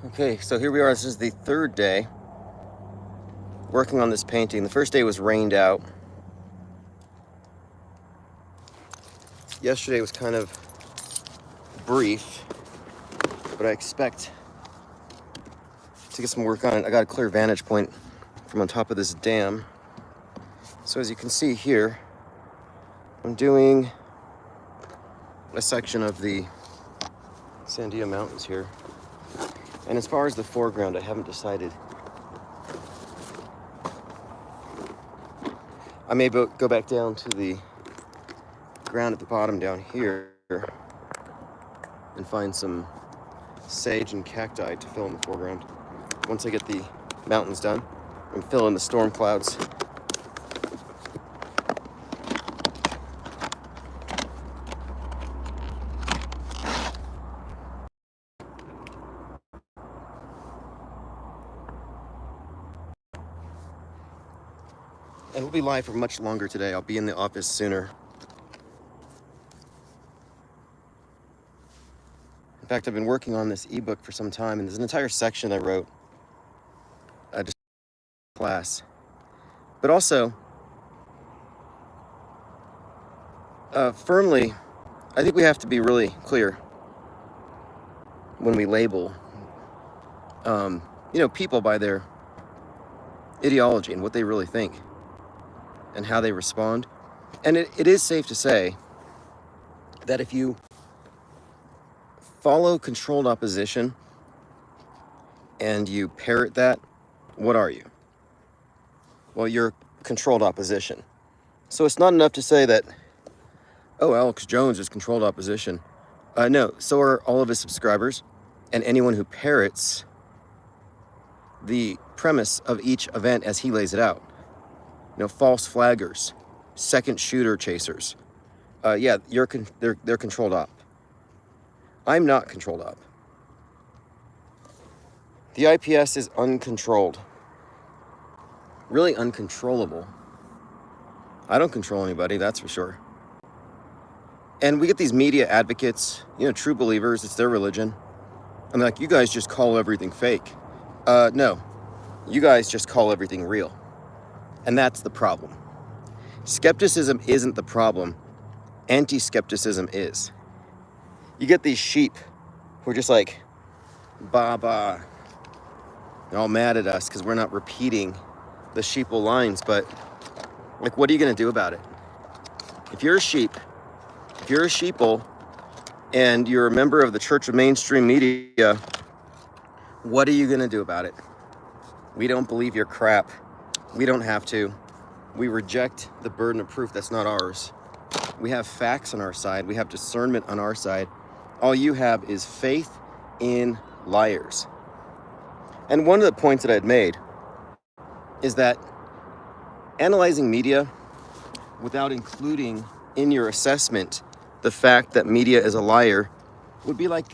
Okay, so here we are. This is the third day working on this painting. The first day was rained out. Yesterday was kind of brief, but I expect to get some work on it. I got a clear vantage point from on top of this dam. So as you can see here, I'm doing a section of the Sandia Mountains here. And as far as the foreground, I haven't decided. I may go back down to the ground at the bottom down here and find some sage and cacti to fill in the foreground. Once I get the mountains done and fill in the storm clouds. And we'll be live for much longer today. I'll be in the office sooner. In fact, I've been working on this ebook for some time, and there's an entire section I wrote just class. But also, firmly, I think we have to be really clear when we label, people by their ideology and what they really think and how they respond. And it is safe to say that if you follow controlled opposition and you parrot that, what are you? Well, you're controlled opposition. So it's not enough to say that, oh, Alex Jones is controlled opposition. No, so are all of his subscribers and anyone who parrots the premise of each event as he lays it out. False flaggers, second shooter chasers. They're controlled op. I'm not controlled op. The IPS is uncontrolled. Really uncontrollable. I don't control anybody, that's for sure. And we get these media advocates, true believers, it's their religion. I'm like, you guys just call everything fake. No, you guys just call everything real. And that's the problem. Skepticism isn't the problem. Anti-skepticism is. You get these sheep who are just like, bah. They're all mad at us because we're not repeating the sheeple lines. But, what are you going to do about it? If you're a sheeple, and you're a member of the Church of Mainstream Media, what are you going to do about it? We don't believe your crap. We don't have to. We reject the burden of proof that's not ours. We have facts on our side. We have discernment on our side. All you have is faith in liars. And one of the points that I'd made is that analyzing media without including in your assessment the fact that media is a liar would be like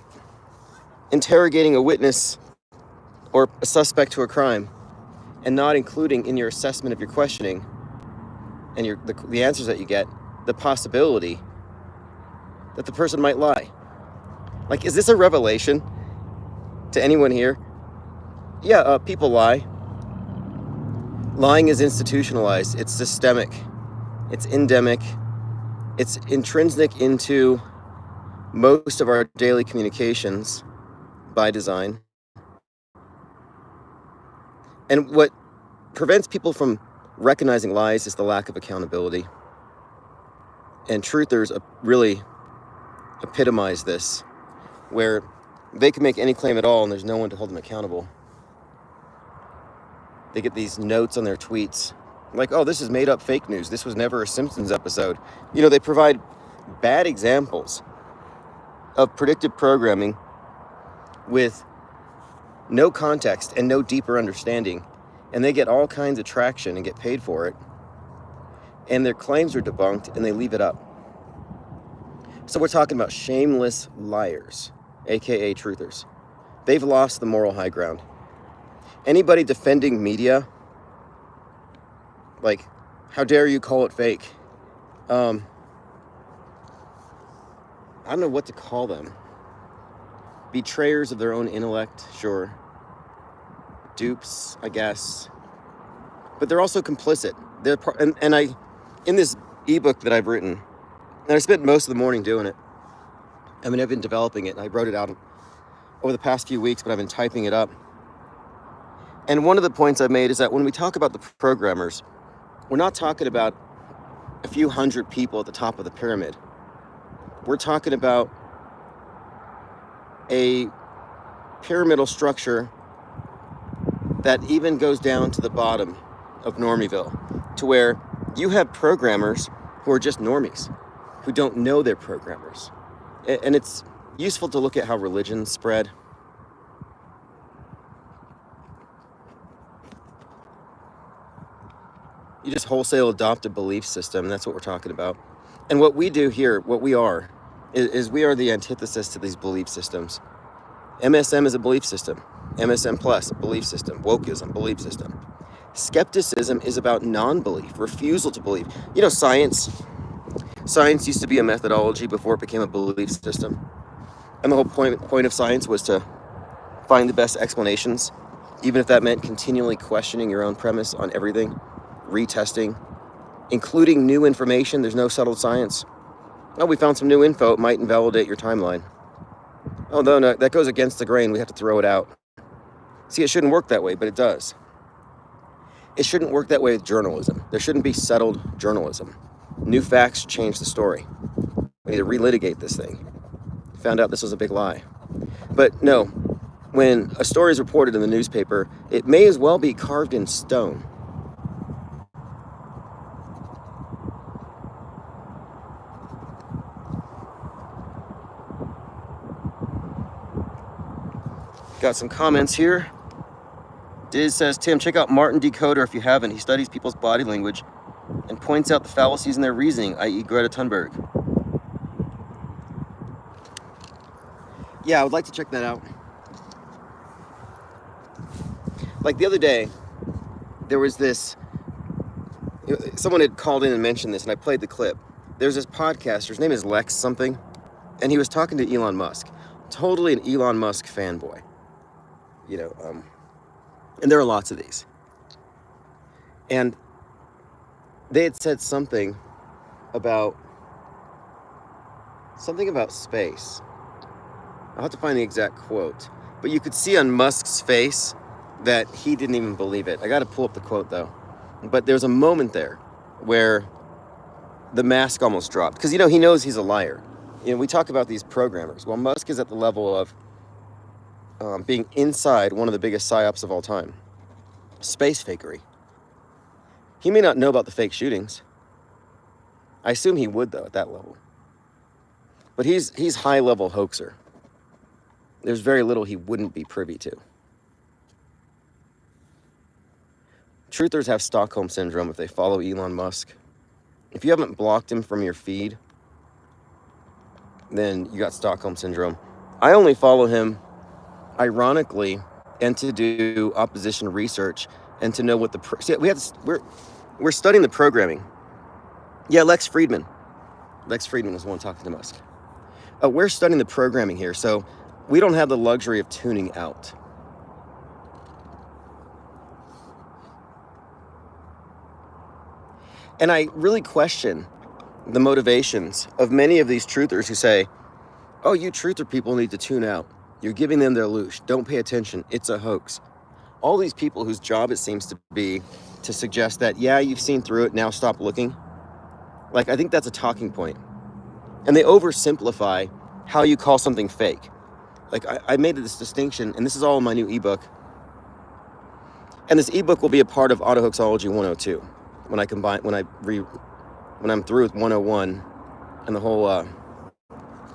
interrogating a witness or a suspect to a crime and not including in your assessment of your questioning and the answers that you get the possibility that the person might lie. Is this a revelation to anyone here? Yeah, people lie. Lying is institutionalized. It's systemic. It's endemic. It's intrinsic into most of our daily communications by design. And what prevents people from recognizing lies is the lack of accountability. And truthers really epitomize this, where they can make any claim at all and there's no one to hold them accountable. They get these notes on their tweets like, oh, this is made up fake news. This was never a Simpsons episode. They provide bad examples of predictive programming with no context and no deeper understanding. And they get all kinds of traction and get paid for it. And their claims are debunked and they leave it up. So we're talking about shameless liars, aka truthers. They've lost the moral high ground. Anybody defending media, how dare you call it fake? I don't know what to call them. Betrayers of their own intellect, sure. dupes, I guess, but they're also complicit. In this ebook that I've written, and I spent most of the morning doing it. I mean, I've been developing it, and I wrote it out over the past few weeks, but I've been typing it up. And one of the points I've made is that when we talk about the programmers, we're not talking about a few hundred people at the top of the pyramid. We're talking about a pyramidal structure that even goes down to the bottom of Normieville, to where you have programmers who are just normies, who don't know they're programmers. And it's useful to look at how religions spread. You just wholesale adopt a belief system. That's what we're talking about. And what we do here, what we are, is we are the antithesis to these belief systems. MSM is a belief system. MSM plus, a belief system. Wokeism, belief system. Skepticism is about non-belief, refusal to believe. You know, science used to be a methodology before it became a belief system. And the whole point of science was to find the best explanations, even if that meant continually questioning your own premise on everything, retesting, including new information. There's no settled science. Oh, we found some new info. It might invalidate your timeline. Oh, no, that goes against the grain. We have to throw it out. See, it shouldn't work that way, but it does. It shouldn't work that way with journalism. There shouldn't be settled journalism. New facts change the story. We need to relitigate this thing. Found out this was a big lie. But no, when a story is reported in the newspaper, it may as well be carved in stone. Got some comments here. Diz says, Tim, check out Martin Decoder if you haven't. He studies people's body language and points out the fallacies in their reasoning, i.e. Greta Thunberg. Yeah, I would like to check that out. Like the other day, there was this, someone had called in and mentioned this, and I played the clip. There's this podcaster, his name is Lex something, and he was talking to Elon Musk. Totally an Elon Musk fanboy. You know, and there are lots of these. And they had said something about space. I'll have to find the exact quote. But you could see on Musk's face that he didn't even believe it. I got to pull up the quote, though. But there's a moment there where the mask almost dropped. Because, you know, he knows he's a liar. You know, we talk about these programmers. Well, Musk is at the level of being inside one of the biggest psyops of all time. Space fakery. He may not know about the fake shootings. I assume he would, though, at that level. But he's high-level hoaxer. There's very little he wouldn't be privy to. Truthers have Stockholm Syndrome if they follow Elon Musk. If you haven't blocked him from your feed, then you got Stockholm Syndrome. I only follow him, ironically, and to do opposition research and to know what we're studying the programming. Yeah, Lex Friedman was the one talking to Musk. We're studying the programming here, so we don't have the luxury of tuning out. And I really question the motivations of many of these truthers who say, oh, you truther people need to tune out. You're giving them their loosh. Don't pay attention. It's a hoax. All these people whose job it seems to be to suggest that, yeah, you've seen through it, now stop looking. Like, I think that's a talking point. And they oversimplify how you call something fake. Like, I made this distinction, and this is all in my new ebook. And this ebook will be a part of Autohoaxology 102 when I'm through with 101 and the whole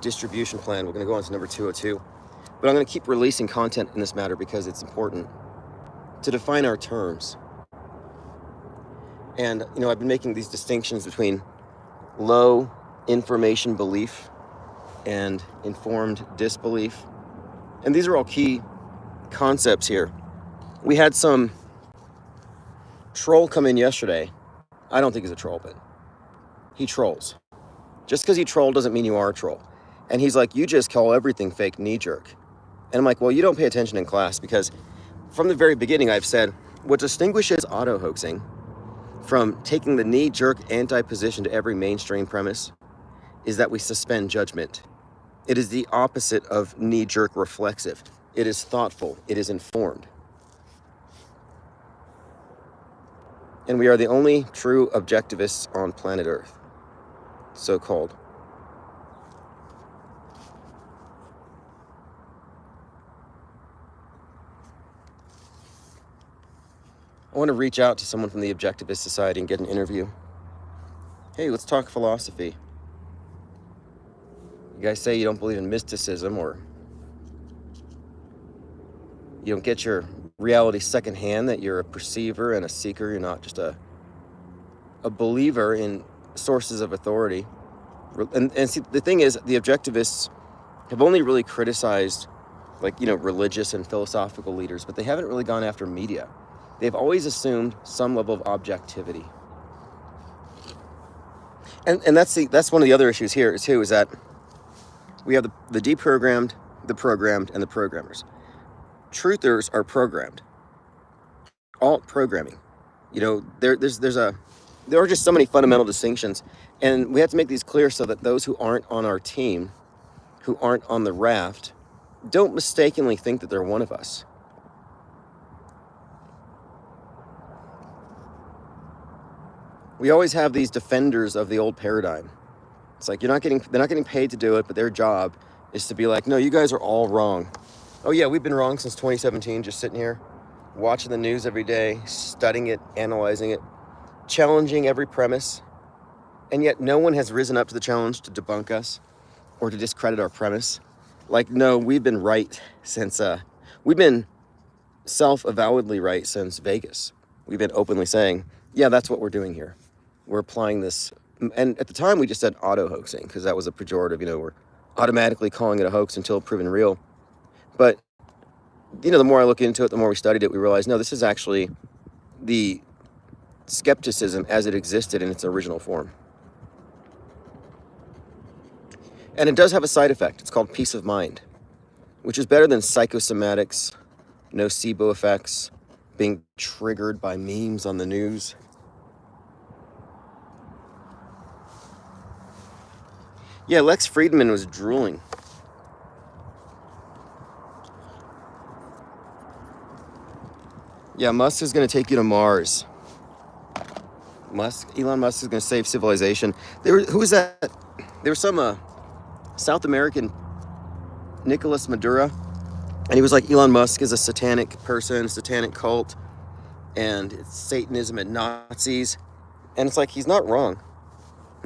distribution plan. We're going to go on to number 202. But I'm going to keep releasing content in this matter because it's important to define our terms. And, you know, I've been making these distinctions between low information belief and informed disbelief. And these are all key concepts here. We had some troll come in yesterday. I don't think he's a troll, but he trolls. Just because you troll doesn't mean you are a troll. And he's like, you just call everything fake knee-jerk. And I'm like, well, you don't pay attention in class, because from the very beginning, I've said what distinguishes auto-hoaxing from taking the knee-jerk anti-position to every mainstream premise is that we suspend judgment. It is the opposite of knee-jerk reflexive. It is thoughtful. It is informed. And we are the only true objectivists on planet Earth, so-called. I want to reach out to someone from the Objectivist Society and get an interview. Hey, let's talk philosophy. You guys say you don't believe in mysticism, or you don't get your reality secondhand, that you're a perceiver and a seeker. You're not just a believer in sources of authority. And see, the thing is, the objectivists have only really criticized, religious and philosophical leaders, but they haven't really gone after media. They've always assumed some level of objectivity. And that's one of the other issues here is that we have the deprogrammed, the programmed, and the programmers. Truthers are programmed. Alt programming. There are just so many fundamental distinctions, and we have to make these clear so that those who aren't on our team, who aren't on the raft, don't mistakenly think that they're one of us. We always have these defenders of the old paradigm. It's like they're not getting paid to do it, but their job is to be like, no, you guys are all wrong. Oh yeah, we've been wrong since 2017, just sitting here, watching the news every day, studying it, analyzing it, challenging every premise, and yet no one has risen up to the challenge to debunk us or to discredit our premise. No, we've been right since, we've been self-avowedly right since Vegas. We've been openly saying, yeah, that's what we're doing here. We're applying this, and at the time we just said auto-hoaxing because that was a pejorative, we're automatically calling it a hoax until proven real. But, the more I look into it, the more we studied it, we realized, no, this is actually the skepticism as it existed in its original form. And it does have a side effect. It's called peace of mind, which is better than psychosomatics, nocebo effects, being triggered by memes on the news. Yeah, Lex Friedman was drooling. Yeah, Musk is going to take you to Mars. Elon Musk is going to save civilization. Who was that? There was some South American, Nicolas Maduro, and he was like, Elon Musk is a satanic person, satanic cult, and it's Satanism and Nazis. And it's like, he's not wrong.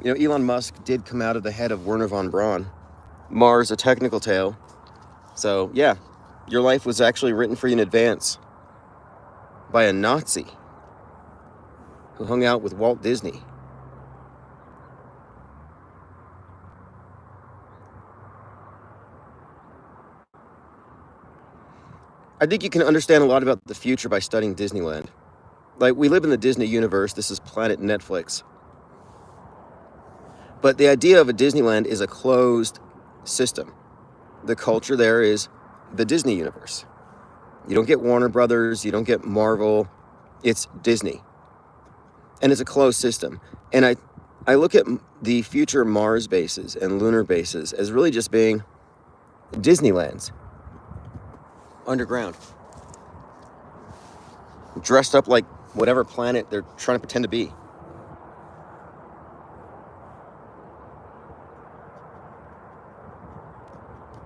Elon Musk did come out of the head of Werner von Braun. Mars, a technical tale. So, yeah, your life was actually written for you in advance by a Nazi who hung out with Walt Disney. I think you can understand a lot about the future by studying Disneyland. We live in the Disney universe. This is Planet Netflix. But the idea of a Disneyland is a closed system. The culture there is the Disney universe. You don't get Warner Brothers, you don't get Marvel, it's Disney. And it's a closed system. And I look at the future Mars bases and lunar bases as really just being Disneylands. Underground. Dressed up like whatever planet they're trying to pretend to be.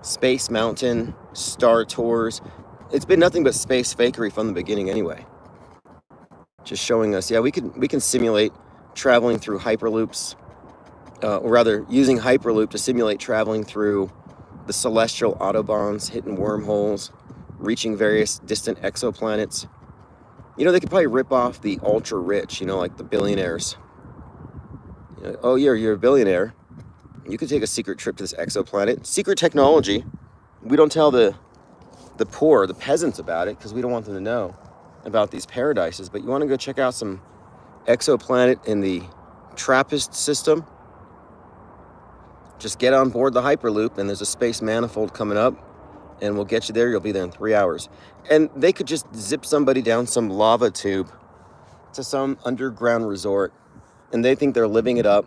Space Mountain, Star Tours. It's been nothing but space fakery from the beginning anyway. Just showing us, yeah, we can simulate traveling through hyperloops, or rather using Hyperloop to simulate traveling through the celestial autobahns, hitting wormholes, reaching various distant exoplanets. They could probably rip off the ultra rich, like the billionaires. Oh, you're a billionaire. You could take a secret trip to this exoplanet. Secret technology. We don't tell the poor, the peasants about it because we don't want them to know about these paradises. But you want to go check out some exoplanet in the Trappist system? Just get on board the Hyperloop and there's a space manifold coming up. and we'll get you there. You'll be there in 3 hours. And they could just zip somebody down some lava tube to some underground resort, and they think they're living it up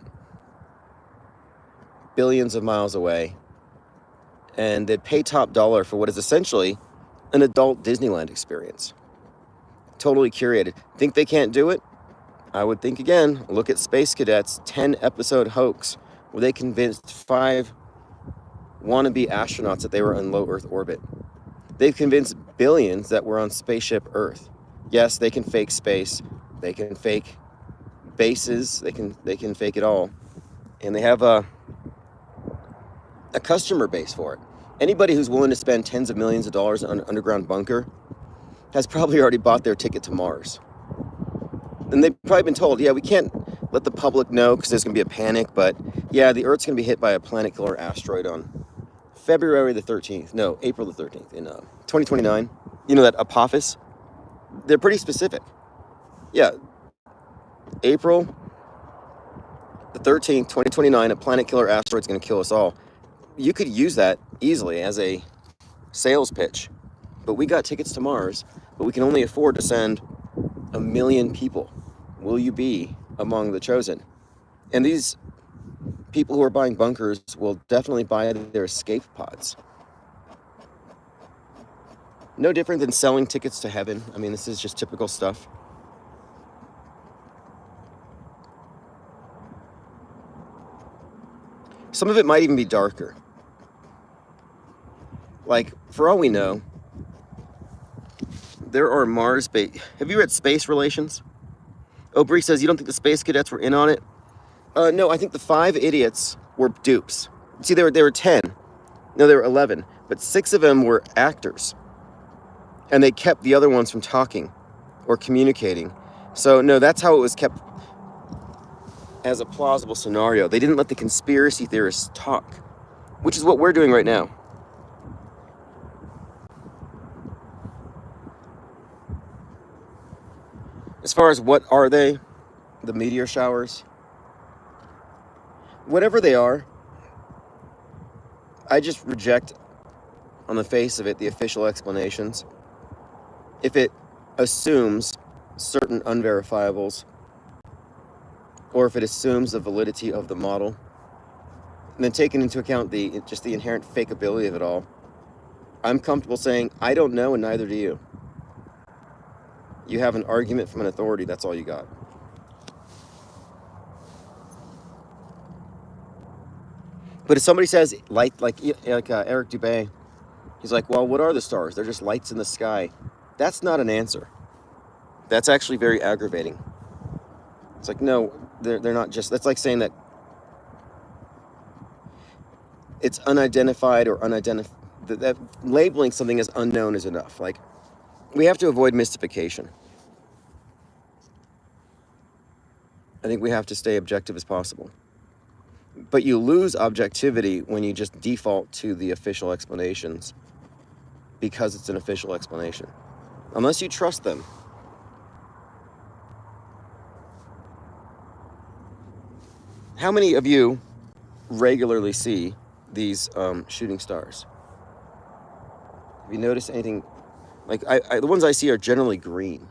billions of miles away, and they'd pay top dollar for what is essentially an adult Disneyland experience. Totally curated. Think they can't do it? I would think again. Look at Space Cadets' 10-episode hoax, where they convinced 5 wannabe astronauts that they were in low Earth orbit. They've convinced billions that we're on spaceship Earth. Yes, they can fake space. They can fake bases. They can fake it all. And they have a customer base for it. Anybody who's willing to spend tens of millions of dollars on an underground bunker has probably already bought their ticket to Mars. And they've probably been told, yeah, we can't let the public know because there's going to be a panic, but yeah, the Earth's going to be hit by a planet killer asteroid on April the 13th in 2029. You know that Apophis? They're pretty specific. Yeah, April the 13th, 2029, a planet killer asteroid's going to kill us all. You could use that easily as a sales pitch. But we got tickets to Mars, but we can only afford to send 1 million people. Will you be among the chosen? And these people who are buying bunkers will definitely buy their escape pods. No different than selling tickets to heaven. I mean, this is just typical stuff. Some of it might even be darker. Like, for all we know, there are Mars-based... Have you read Space Relations? Oh, Bree says, you don't think the Space Cadets were in on it? No, I think the 5 idiots were dupes. See, there were 10. No, there were 11. But 6 of them were actors. And they kept the other ones from talking or communicating. So, no, that's how it was kept as a plausible scenario. They didn't let the conspiracy theorists talk, which is what we're doing right now. As far as what are they, the meteor showers, whatever they are, I just reject on the face of it the official explanations. If it assumes certain unverifiables, or if it assumes the validity of the model, and then taking into account the inherent fakeability of it all, I'm comfortable saying, I don't know and neither do you. You have an argument from an authority, that's all you got. But if somebody says, light, like Eric Dubay, he's like, well, what are the stars? They're just lights in the sky. That's not an answer. That's actually very aggravating. It's like, no, they're not just, that's like saying that it's unidentified or unidentified, that labeling something as unknown is enough. Like, we have to avoid mystification. I think we have to stay objective as possible. But you lose objectivity when you just default to the official explanations because it's an official explanation. Unless you trust them. How many of you regularly see these shooting stars? Have you noticed anything? Like, the ones I see are generally green.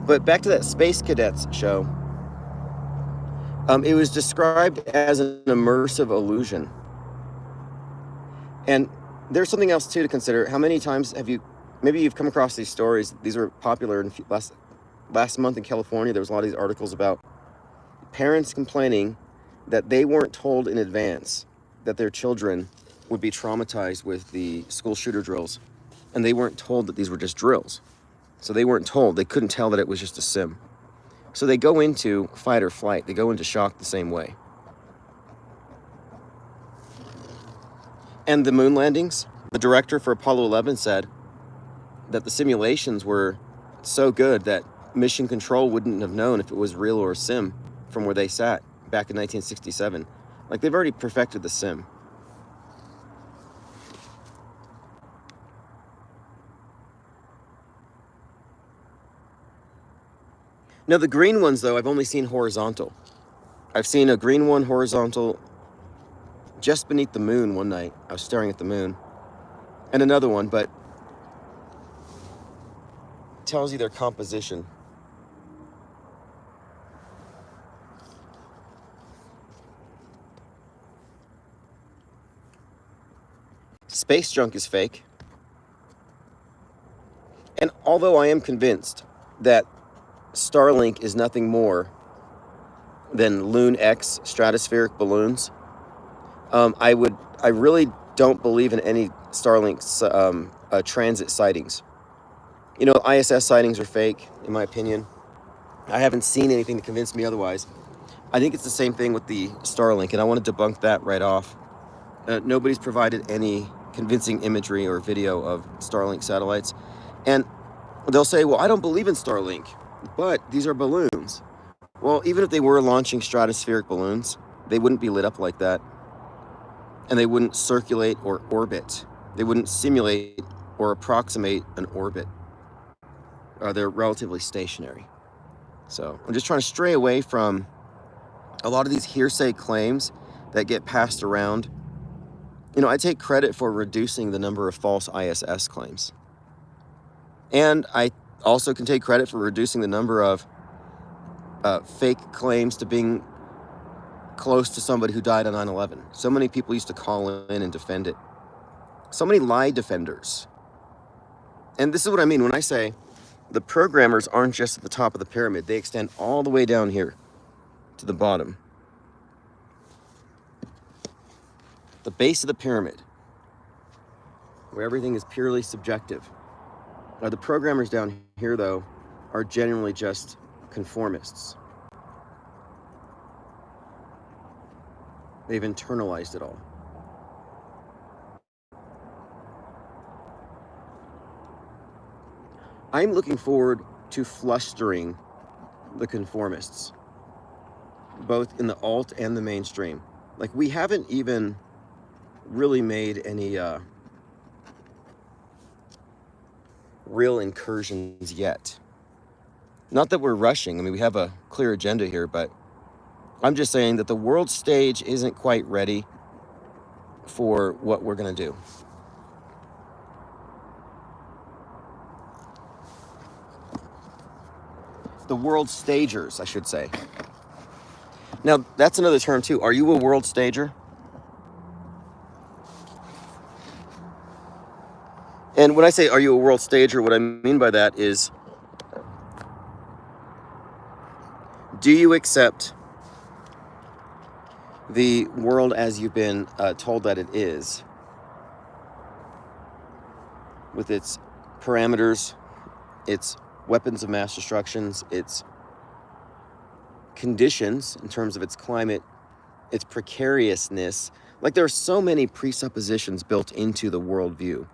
But back to that Space Cadets show. It was described as an immersive illusion. And there's something else, too, to consider. How many times have you... Maybe you've come across these stories. These were popular in last month in California. There was a lot of these articles about parents complaining that they weren't told in advance that their children would be traumatized with the school shooter drills. And they weren't told that these were just drills. So they weren't told. They couldn't tell that it was just a sim. So they go into fight or flight. They go into shock the same way. And the moon landings, the director for Apollo 11 said that the simulations were so good that mission control wouldn't have known if it was real or a sim from where they sat back in 1967. Like, they've already perfected the sim. Now, the green ones, though, I've only seen horizontal. I've seen a green one horizontal just beneath the moon one night. I was staring at the moon. And another one, but it tells you their composition. Space junk is fake. And although I am convinced that Starlink is nothing more than Loon X stratospheric balloons, I really don't believe in any Starlink transit sightings. You know, ISS sightings are fake, in my opinion. I haven't seen anything to convince me otherwise. I think it's the same thing with the Starlink, and I want to debunk that right off. Nobody's provided any convincing imagery or video of Starlink satellites. And they'll say, well, I don't believe in Starlink, but these are balloons. Well, even if they were launching stratospheric balloons, they wouldn't be lit up like that. And they wouldn't circulate or orbit. They wouldn't simulate or approximate an orbit. They're relatively stationary. So I'm just trying to stray away from a lot of these hearsay claims that get passed around. You know, I take credit for reducing the number of false ISS claims. And I also can take credit for reducing the number of fake claims to being close to somebody who died on 9/11. So many people used to call in and defend it. So many lie defenders. And this is what I mean when I say the programmers aren't just at the top of the pyramid. They extend all the way down here to the bottom. The base of the pyramid, where everything is purely subjective. The programmers down here, though, are genuinely just conformists. They've internalized it all. I'm looking forward to flustering the conformists, both in the alt and the mainstream. Like, we haven't even really made any real incursions yet. Not that we're rushing. I mean, we have a clear agenda here, but I'm just saying that the world stage isn't quite ready for what we're going to do. The world stagers, I should say. Now, that's another term too. Are you a world stager? And when I say, are you a world stager, what I mean by that is, do you accept the world as you've been told that it is, with its parameters, its weapons of mass destructions, its conditions in terms of its climate, its precariousness? Like, there are so many presuppositions built into the worldview,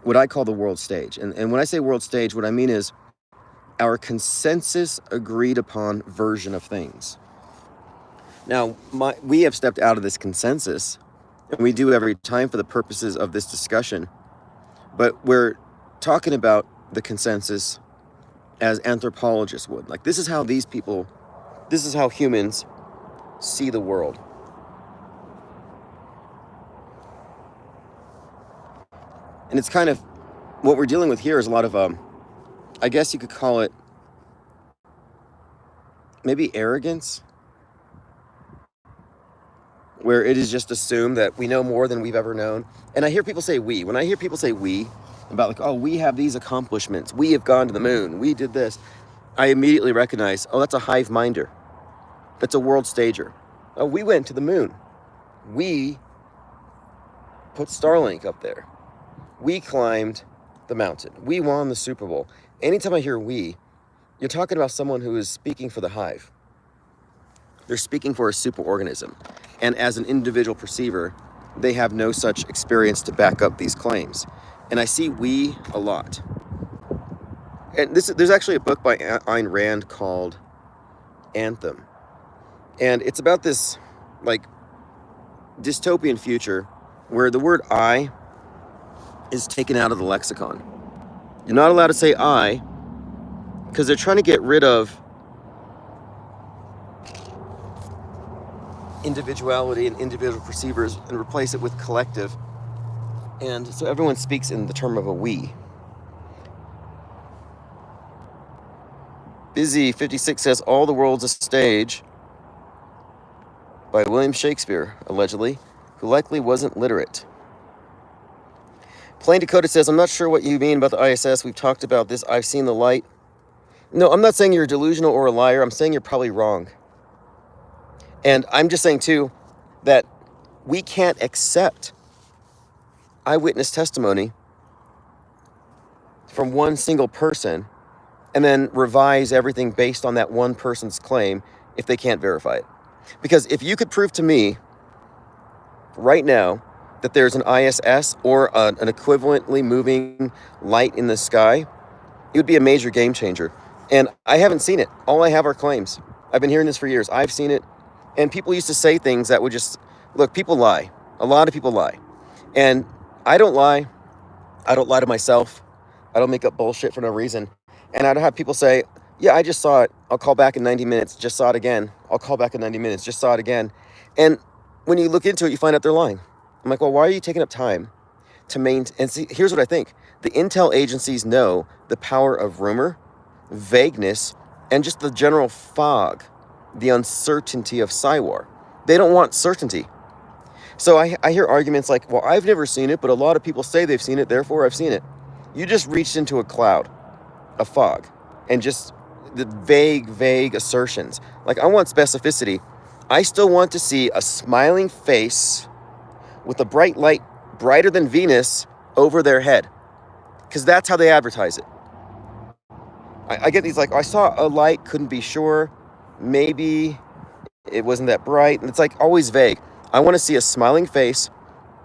what I call the world stage. And when I say world stage, what I mean is our consensus agreed upon version of things. Now, we have stepped out of this consensus, and we do every time for the purposes of this discussion, but we're talking about the consensus as anthropologists would. Like, this is how humans see the world. And it's kind of, what we're dealing with here is a lot of, I guess you could call it maybe arrogance, where it is just assumed that we know more than we've ever known. And I hear people say we. When I hear people say we, about like, oh, we have these accomplishments, we have gone to the moon, we did this, I immediately recognize, oh, that's a hive minder. That's a world stager. Oh, we went to the moon. We put Starlink up there. We climbed the mountain. We won the Super Bowl. Anytime I hear we, you're talking about someone who is speaking for the hive. They're speaking for a superorganism. And as an individual perceiver, they have no such experience to back up these claims. And I see we a lot. And there's actually a book by Ayn Rand called Anthem. And it's about this, like, dystopian future where the word I is taken out of the lexicon. You're not allowed to say I because they're trying to get rid of individuality and individual perceivers and replace it with collective. And so everyone speaks in the term of a we. Busy 56 says all the world's a stage by William Shakespeare, allegedly, who likely wasn't literate. Plain Dakota says, I'm not sure what you mean about the ISS. We've talked about this. I've seen the light. No, I'm not saying you're delusional or a liar. I'm saying you're probably wrong. And I'm just saying, too, that we can't accept eyewitness testimony from one single person and then revise everything based on that one person's claim if they can't verify it. Because if you could prove to me right now that there's an ISS or an equivalently moving light in the sky, it would be a major game changer. And I haven't seen it. All I have are claims. I've been hearing this for years. I've seen it. And people used to say things that would just, look, people lie. A lot of people lie. And I don't lie. I don't lie to myself. I don't make up bullshit for no reason. And I'd have people say, yeah, I just saw it. I'll call back in 90 minutes. Just saw it again. I'll call back in 90 minutes. Just saw it again. And when you look into it, you find out they're lying. I'm like, well, why are you taking up time to maintain? And see, here's what I think. The intel agencies know the power of rumor, vagueness, and just the general fog, the uncertainty of Psywar. They don't want certainty. So I hear arguments like, well, I've never seen it, but a lot of people say they've seen it, therefore I've seen it. You just reached into a cloud, a fog, and just the vague assertions. Like, I want specificity. I still want to see a smiling face with a bright light, brighter than Venus, over their head. Because that's how they advertise it. I get these like, I saw a light, couldn't be sure. Maybe it wasn't that bright. And it's like always vague. I want to see a smiling face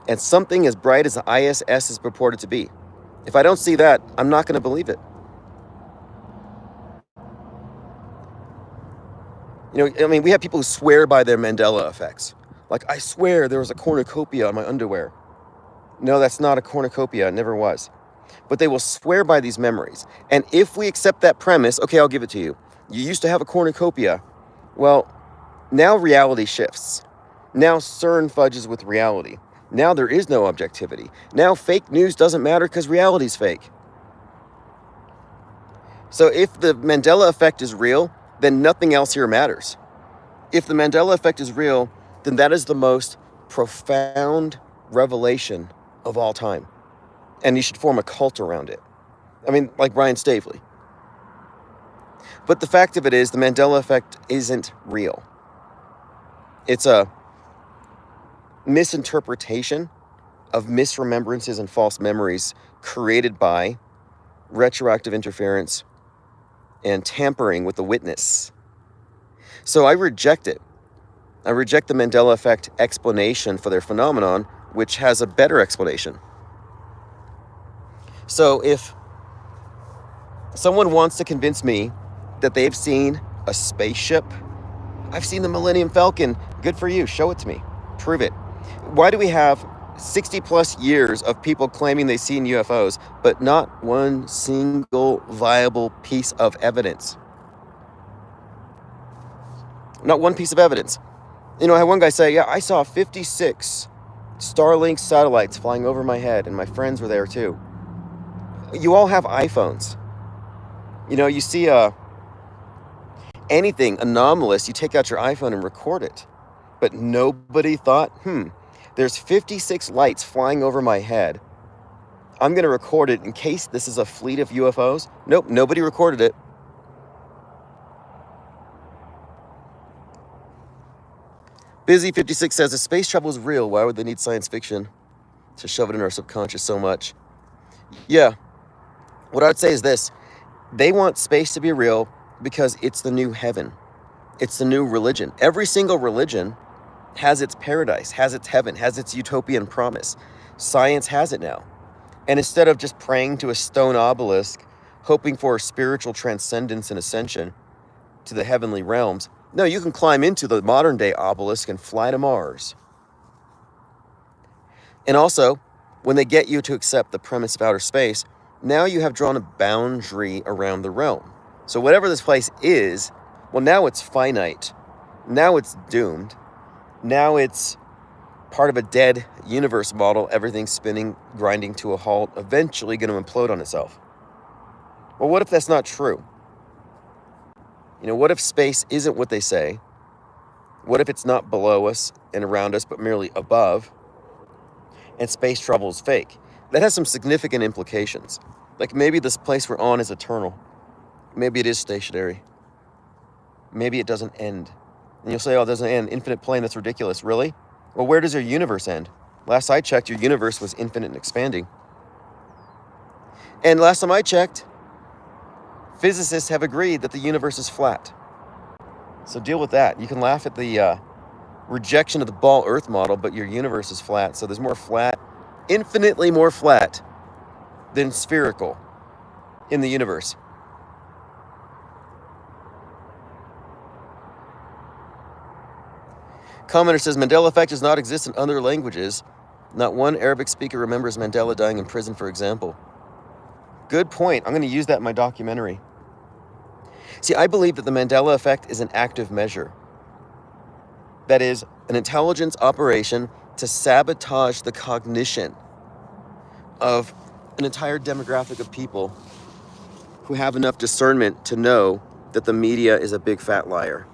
and something as bright as the ISS is purported to be. If I don't see that, I'm not going to believe it. You know, I mean, we have people who swear by their Mandela effects. Like, I swear there was a cornucopia on my underwear. No, that's not a cornucopia. It never was. But they will swear by these memories. And if we accept that premise, okay, I'll give it to you. You used to have a cornucopia. Well, now reality shifts. Now CERN fudges with reality. Now there is no objectivity. Now fake news doesn't matter because reality's fake. So if the Mandela effect is real, then nothing else here matters. If the Mandela effect is real, then that is the most profound revelation of all time. And you should form a cult around it. I mean, like Brian Stavely. But the fact of it is, the Mandela effect isn't real. It's a misinterpretation of misremembrances and false memories created by retroactive interference and tampering with the witness. So I reject it. I reject the Mandela effect explanation for their phenomenon, which has a better explanation. So if someone wants to convince me that they've seen a spaceship, I've seen the Millennium Falcon, good for you, show it to me, prove it. Why do we have 60 plus years of people claiming they've seen UFOs, but not one single viable piece of evidence? Not one piece of evidence. You know, I had one guy say, yeah, I saw 56 Starlink satellites flying over my head, and my friends were there too. You all have iPhones. You know, you see anything anomalous, you take out your iPhone and record it. But nobody thought, there's 56 lights flying over my head. I'm going to record it in case this is a fleet of UFOs. Nope, nobody recorded it. Busy 56 says, if space travel is real, why would they need science fiction to shove it in our subconscious so much? Yeah. What I would say is this. They want space to be real because it's the new heaven. It's the new religion. Every single religion has its paradise, has its heaven, has its utopian promise. Science has it now. And instead of just praying to a stone obelisk hoping for spiritual transcendence and ascension to the heavenly realms. No, you can climb into the modern day obelisk and fly to Mars. And also, when they get you to accept the premise of outer space, now you have drawn a boundary around the realm. So whatever this place is, well, now it's finite. Now it's doomed. Now it's part of a dead universe model, everything spinning, grinding to a halt, eventually going to implode on itself. Well, what if that's not true? What if space isn't what they say? What if it's not below us and around us, but merely above? And space travel is fake. That has some significant implications. Like maybe this place we're on is eternal. Maybe it is stationary. Maybe it doesn't end. And you'll say, oh, it doesn't end. Infinite plane, that's ridiculous. Really? Well, where does your universe end? Last I checked, your universe was infinite and expanding. And last time I checked, physicists have agreed that the universe is flat. So deal with that. You can laugh at the rejection of the ball earth model, but your universe is flat. So there's more flat, infinitely more flat than spherical in the universe. Commenter says, Mandela effect does not exist in other languages. Not one Arabic speaker remembers Mandela dying in prison, for example. Good point. I'm going to use that in my documentary. See, I believe that the Mandela effect is an active measure. That is, an intelligence operation to sabotage the cognition of an entire demographic of people who have enough discernment to know that the media is a big fat liar.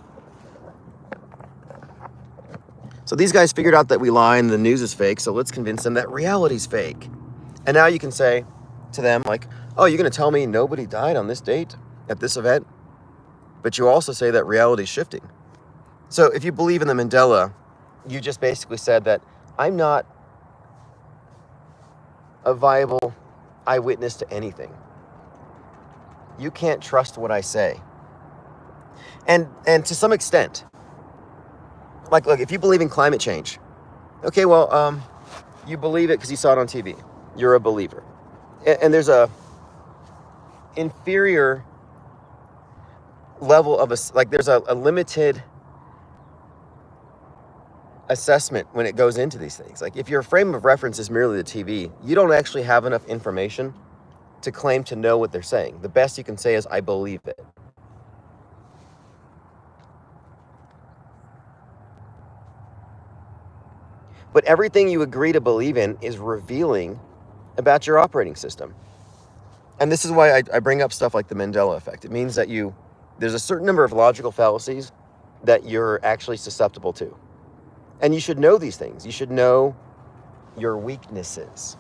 So these guys figured out that we lie and the news is fake, so let's convince them that reality's fake. And now you can say to them, like, oh, you're going to tell me nobody died on this date at this event? But you also say that reality's shifting. So if you believe in the Mandela, you just basically said that I'm not a viable eyewitness to anything. You can't trust what I say. And to some extent, like, look, if you believe in climate change, okay, well, you believe it because you saw it on TV. You're a believer. And there's a inferior level of, there's a limited assessment when it goes into these things. Like, if your frame of reference is merely the TV, you don't actually have enough information to claim to know what they're saying. The best you can say is, I believe it. But everything you agree to believe in is revealing about your operating system. And this is why I bring up stuff like the Mandela effect. It means that there's a certain number of logical fallacies that you're actually susceptible to. And you should know these things. You should know your weaknesses.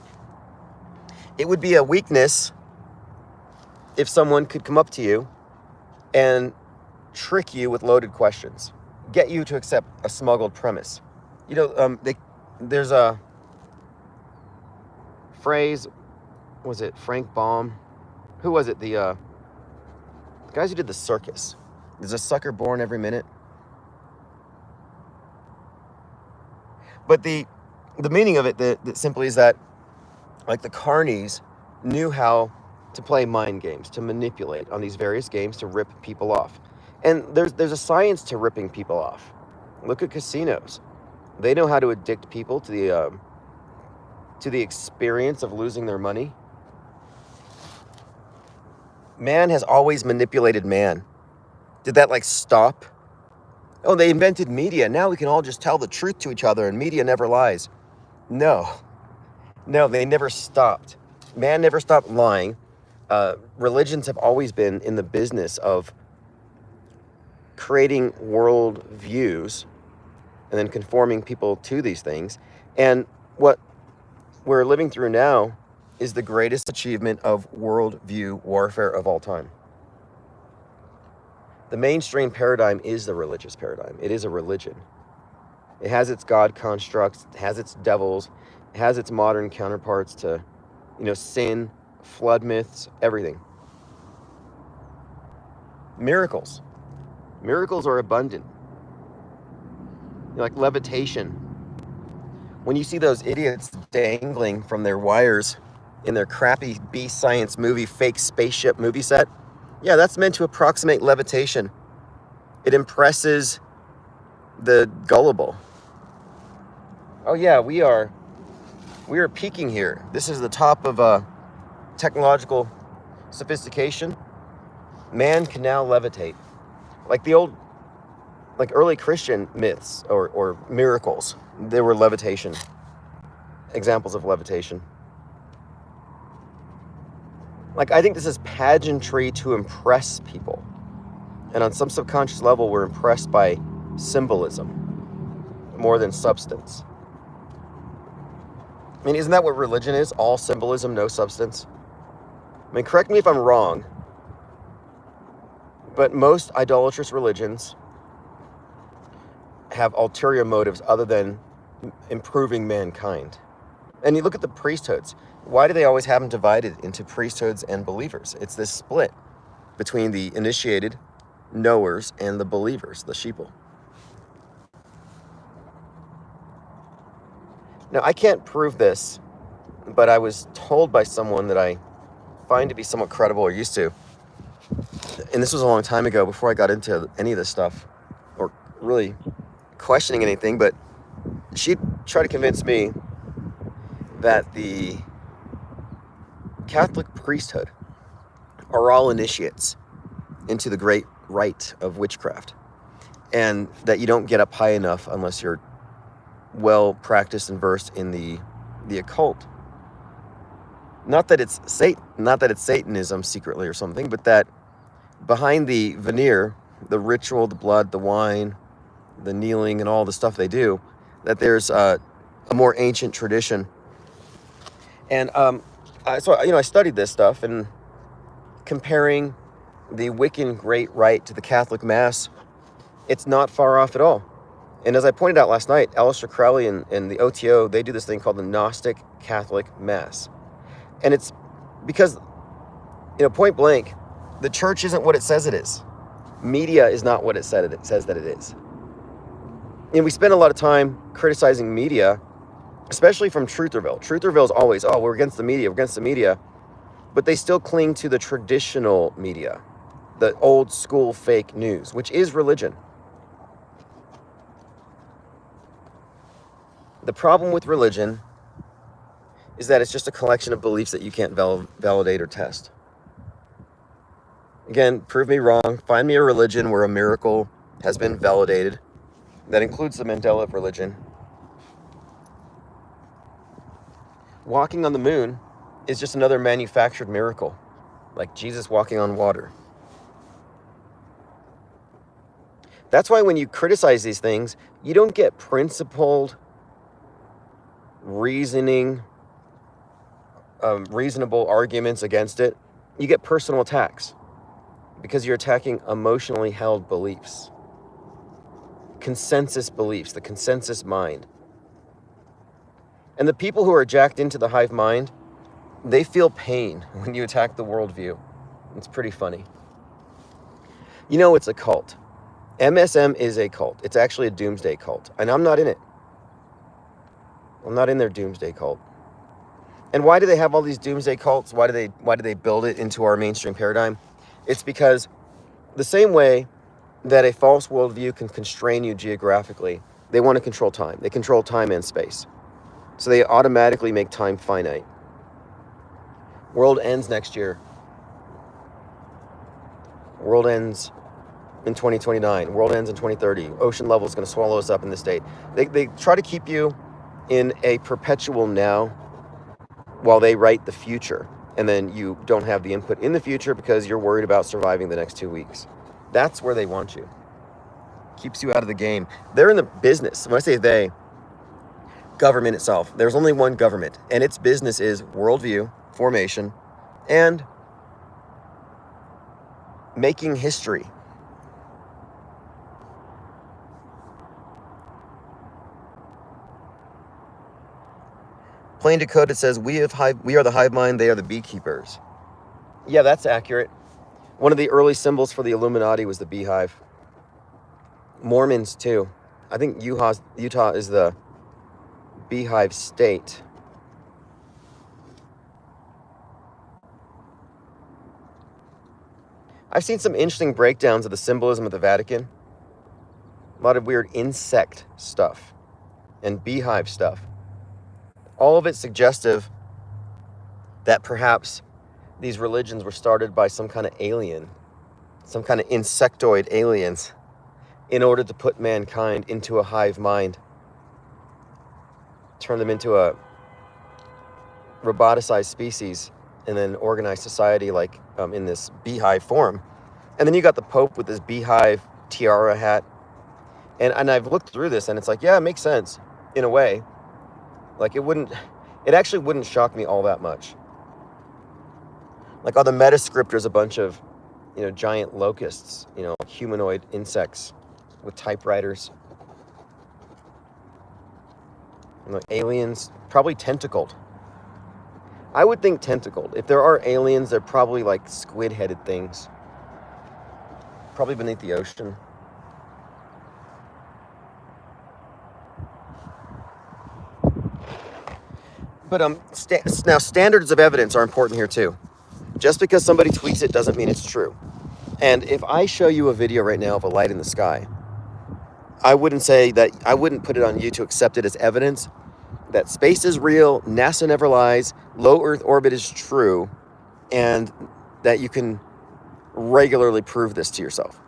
It would be a weakness if someone could come up to you and trick you with loaded questions, get you to accept a smuggled premise. There's a phrase, was it Frank Baum? Who was it? The guys who did the circus. There's a sucker born every minute. But the meaning of it that simply is that, like, the carnies knew how to play mind games, to manipulate on these various games to rip people off. And there's a science to ripping people off. Look at casinos. They know how to addict people to the experience of losing their money. Man has always manipulated man. Did that stop? Oh, they invented media. Now we can all just tell the truth to each other and media never lies. No, they never stopped. Man never stopped lying. Religions have always been in the business of creating world views and then conforming people to these things. And what we're living through now is the greatest achievement of worldview warfare of all time. The mainstream paradigm is the religious paradigm. It is a religion. It has its God constructs, it has its devils, it has its modern counterparts to, sin, flood myths, everything. Miracles. Miracles are abundant. Like levitation. When you see those idiots dangling from their wires in their crappy B science movie, fake spaceship movie set. Yeah, that's meant to approximate levitation. It impresses the gullible. Oh yeah, we are peaking here. This is the top of technological sophistication. Man can now levitate. Like the old, like early Christian myths or miracles, there were levitation, examples of levitation. Like, I think this is pageantry to impress people. And on some subconscious level, we're impressed by symbolism more than substance. I mean, isn't that what religion is? All symbolism, no substance? I mean, correct me if I'm wrong, but most idolatrous religions have ulterior motives other than improving mankind. And you look at the priesthoods. Why do they always have them divided into priesthoods and believers? It's this split between the initiated, knowers, and the believers, the sheeple. Now, I can't prove this, but I was told by someone that I find to be somewhat credible or used to, and this was a long time ago before I got into any of this stuff or really questioning anything, but she tried to convince me that the Catholic priesthood are all initiates into the great rite of witchcraft, and that you don't get up high enough unless you're well practiced and versed in the occult. Not that it's Satanism secretly or something, but that behind the veneer, the ritual, the blood, the wine, the kneeling, and all the stuff they do, that there's a more ancient tradition. And so I studied this stuff, and comparing the Wiccan Great Rite to the Catholic Mass, it's not far off at all. And as I pointed out last night, Aleister Crowley and the OTO, they do this thing called the Gnostic Catholic Mass. And it's because, point blank, the church isn't what it says it is. Media is not what it says that it is. And we spend a lot of time criticizing media, especially from Trutherville. Trutherville is always, we're against the media, but they still cling to the traditional media, the old school fake news, which is religion. The problem with religion is that it's just a collection of beliefs that you can't validate or test. Again, prove me wrong. Find me a religion where a miracle has been validated. That includes the Mandela religion. Walking on the moon is just another manufactured miracle, like Jesus walking on water. That's why when you criticize these things, you don't get principled, reasonable arguments against it. You get personal attacks because you're attacking emotionally held beliefs, consensus beliefs, the consensus mind. And the people who are jacked into the hive mind, they feel pain when you attack the worldview. It's pretty funny. It's a cult. MSM is a cult. It's actually a doomsday cult, and I'm not in it. I'm not in their doomsday cult. And why do they have all these doomsday cults? Why do they build it into our mainstream paradigm? It's because the same way that a false worldview can constrain you geographically, they want to control time. They control time and space. So they automatically make time finite. World ends next year. World ends in 2029. World ends in 2030. Ocean level is going to swallow us up in this state. They try to keep you in a perpetual now while they write the future. And then you don't have the input in the future because you're worried about surviving the next 2 weeks. That's where they want you. Keeps you out of the game. They're in the business. When I say they, government itself. There's only one government, and its business is worldview, formation, and making history. Plain decoded says, we are the hive mind, they are the beekeepers. Yeah, that's accurate. One of the early symbols for the Illuminati was the beehive. Mormons, too. I think Utah is the beehive state. I've seen some interesting breakdowns of the symbolism of the Vatican. A lot of weird insect stuff and beehive stuff. All of it suggestive that perhaps these religions were started by some kind of alien, some kind of insectoid aliens, in order to put mankind into a hive mind, turn them into a roboticized species, and then organize society like in this beehive form. And then you got the Pope with this beehive tiara hat. And I've looked through this, and it's like, yeah, it makes sense in a way. Like it actually wouldn't shock me all that much. Like, the metascript is a bunch of, giant locusts, humanoid insects with typewriters. And aliens, probably tentacled. I would think tentacled. If there are aliens, they're probably like squid-headed things. Probably beneath the ocean. But now standards of evidence are important here too. Just because somebody tweets it doesn't mean it's true. And if I show you a video right now of a light in the sky, I wouldn't put it on you to accept it as evidence that space is real, NASA never lies, low Earth orbit is true, and that you can regularly prove this to yourself.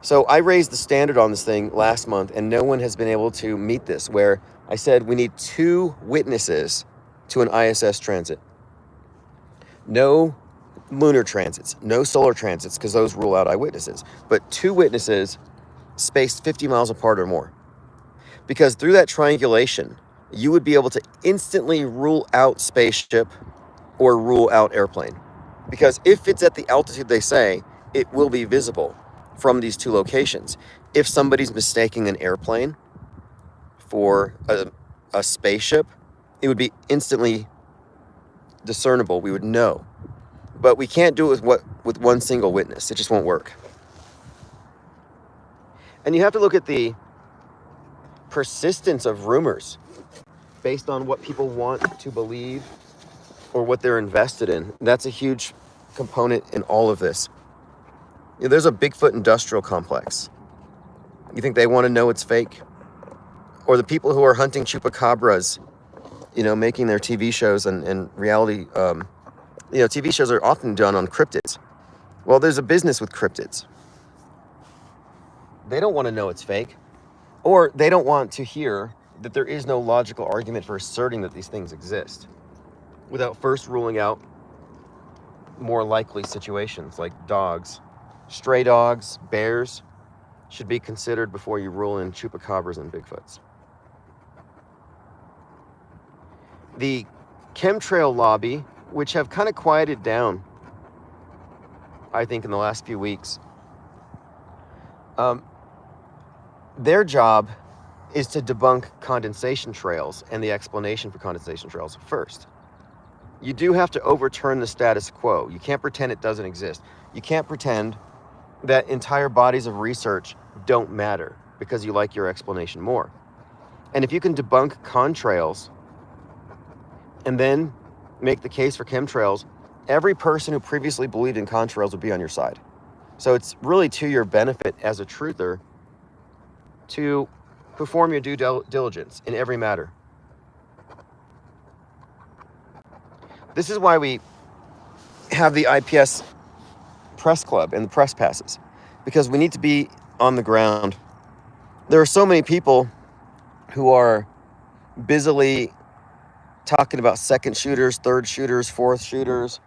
So I raised the standard on this thing last month, and no one has been able to meet this, where I said we need 2 witnesses to an ISS transit. No lunar transits, no solar transits, because those rule out eyewitnesses, but 2 witnesses spaced 50 miles apart or more. Because through that triangulation, you would be able to instantly rule out spaceship or rule out airplane. Because if it's at the altitude they say, it will be visible from these 2 locations. If somebody's mistaking an airplane for a spaceship, it would be instantly discernible. We would know. But we can't do it with one single witness. It just won't work. And you have to look at the persistence of rumors based on what people want to believe or what they're invested in. That's a huge component in all of this. There's a Bigfoot industrial complex. You think they want to know it's fake? Or the people who are hunting chupacabras, making their TV shows and reality, TV shows are often done on cryptids. Well, there's a business with cryptids. They don't want to know it's fake, or they don't want to hear that there is no logical argument for asserting that these things exist without first ruling out more likely situations like dogs. Stray dogs, bears should be considered before you rule in chupacabras and Bigfoots. The chemtrail lobby, which have kind of quieted down, I think, in the last few weeks, their job is to debunk condensation trails and the explanation for condensation trails first. You do have to overturn the status quo. You can't pretend it doesn't exist. You can't pretend that entire bodies of research don't matter because you like your explanation more. And if you can debunk contrails and then make the case for chemtrails, every person who previously believed in contrails would be on your side. So it's really to your benefit as a truther to perform your due diligence in every matter. This is why we have the IPS press club and the press passes, because we need to be on the ground. There are so many people who are busily talking about second shooters, third shooters, fourth shooters,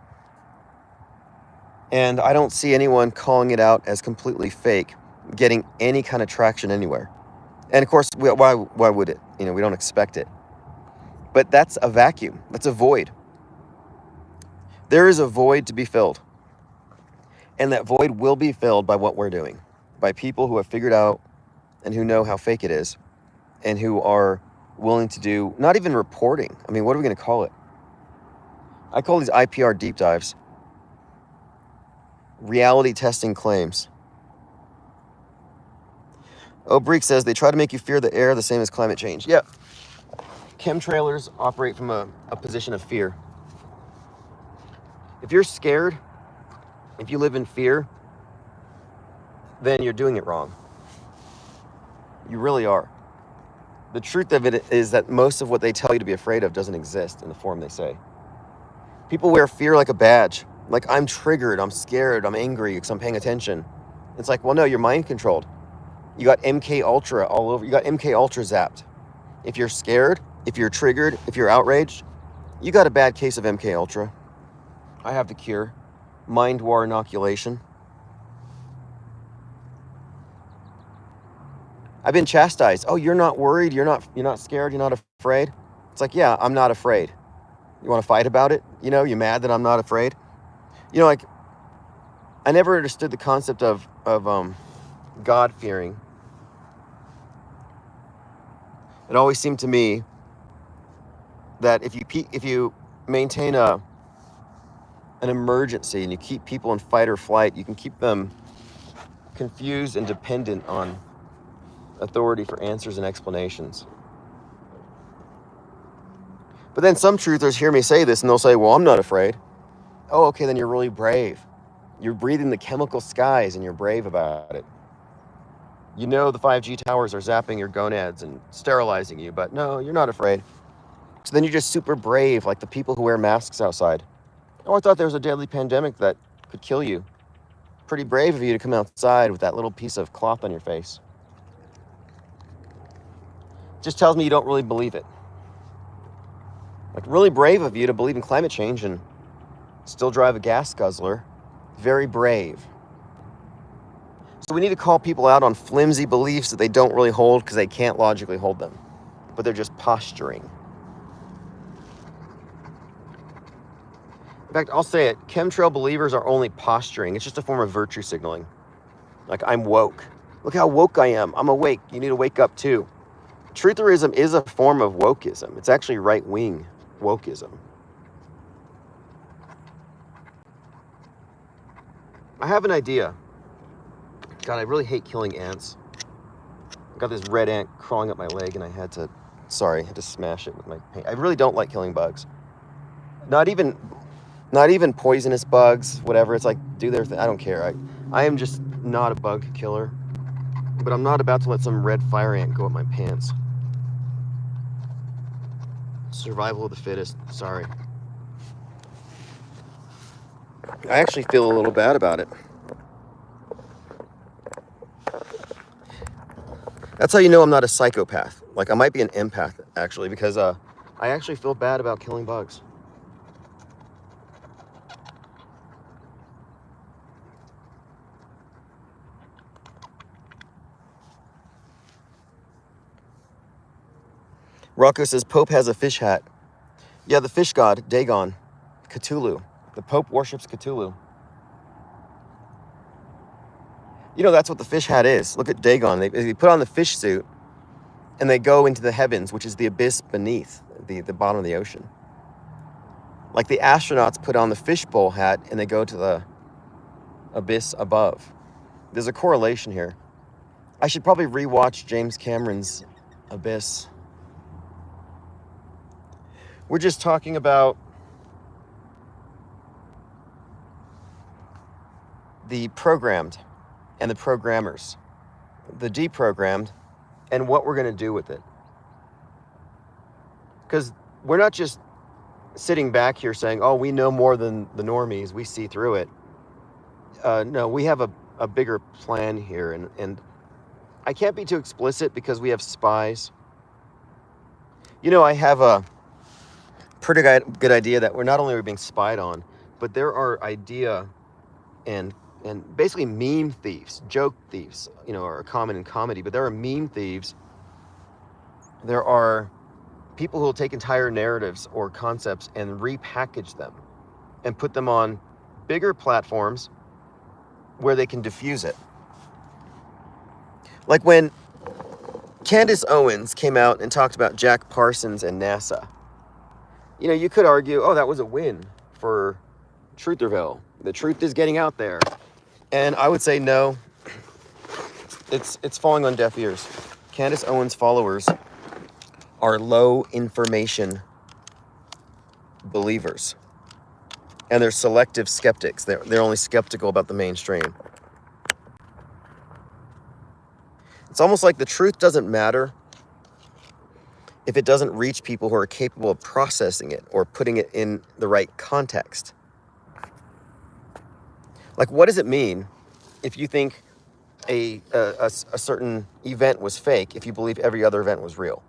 and I don't see anyone calling it out as completely fake getting any kind of traction anywhere. And of course, why would it? We don't expect it. But that's a vacuum. That's a void. There is a void to be filled. And that void will be filled by what we're doing. By people who have figured out and who know how fake it is. And who are willing to do, not even reporting. I mean, what are we going to call it? I call these IPR deep dives. Reality testing claims. Obreek says they try to make you fear the air the same as climate change. Yeah. Chemtrailers operate from a position of fear. If you're scared, if you live in fear, then you're doing it wrong. You really are. The truth of it is that most of what they tell you to be afraid of doesn't exist in the form they say. People wear fear like a badge. Like, I'm triggered, I'm scared, I'm angry because I'm paying attention. It's like, well, no, you're mind controlled. You got MK Ultra all over. You got MK Ultra zapped. If you're scared, if you're triggered, if you're outraged, you got a bad case of MK Ultra. I have the cure. Mind war inoculation. I've been chastised. Oh, you're not worried, you're not scared, you're not afraid. It's like, yeah, I'm not afraid. You want to fight about it? You know, you mad that I'm not afraid? You know, like, I never understood the concept of God fearing. It always seemed to me that if you maintain an emergency and you keep people in fight or flight, you can keep them confused and dependent on authority for answers and explanations. But then some truthers hear me say this and they'll say, well, I'm not afraid. Oh, okay, then you're really brave. You're breathing the chemical skies and you're brave about it. You know the 5G towers are zapping your gonads and sterilizing you, but no, you're not afraid. So then you're just super brave, like the people who wear masks outside. Oh, I thought there was a deadly pandemic that could kill you. Pretty brave of you to come outside with that little piece of cloth on your face. Just tells me you don't really believe it. Like, really brave of you to believe in climate change and still drive a gas guzzler. Very brave. So we need to call people out on flimsy beliefs that they don't really hold because they can't logically hold them, but they're just posturing. In fact, I'll say it, chemtrail believers are only posturing. It's just a form of virtue signaling. Like, I'm woke. Look how woke I am. I'm awake. You need to wake up too. Trutherism is a form of wokeism. It's actually right-wing wokeism. I have an idea. God, I really hate killing ants. I got this red ant crawling up my leg and I had to smash it with my paint. I really don't like killing bugs. Not even poisonous bugs, whatever. It's like, do their thing. I don't care. I am just not a bug killer. But I'm not about to let some red fire ant go up my pants. Survival of the fittest. Sorry. I actually feel a little bad about it. That's how you know I'm not a psychopath. Like, I might be an empath, actually, because I actually feel bad about killing bugs. Rocco says, Pope has a fish hat. Yeah, the fish god, Dagon, Cthulhu. The Pope worships Cthulhu. You know, that's what the fish hat is. Look at Dagon. They put on the fish suit and they go into the heavens, which is the abyss beneath the bottom of the ocean. Like the astronauts put on the fishbowl hat and they go to the abyss above. There's a correlation here. I should probably rewatch James Cameron's Abyss. We're just talking about the programmed and the programmers, the deprogrammed, and what we're going to do with it. Because we're not just sitting back here saying, oh, we know more than the normies, we see through it. No, we have a bigger plan here, and I can't be too explicit because we have spies. You know, I have a pretty good idea that we're not only being spied on, but there are idea and basically meme thieves, joke thieves, you know, are common in comedy, but there are meme thieves. There are people who will take entire narratives or concepts and repackage them and put them on bigger platforms where they can diffuse it. Like when Candace Owens came out and talked about Jack Parsons and NASA. You know, you could argue, oh, that was a win for Trutherville. The truth is getting out there. And I would say no, it's falling on deaf ears. Candace Owens' followers are low information believers. And they're selective skeptics. They're only skeptical about the mainstream. It's almost like the truth doesn't matter if it doesn't reach people who are capable of processing it or putting it in the right context. Like, what does it mean if you think a certain event was fake if you believe every other event was real?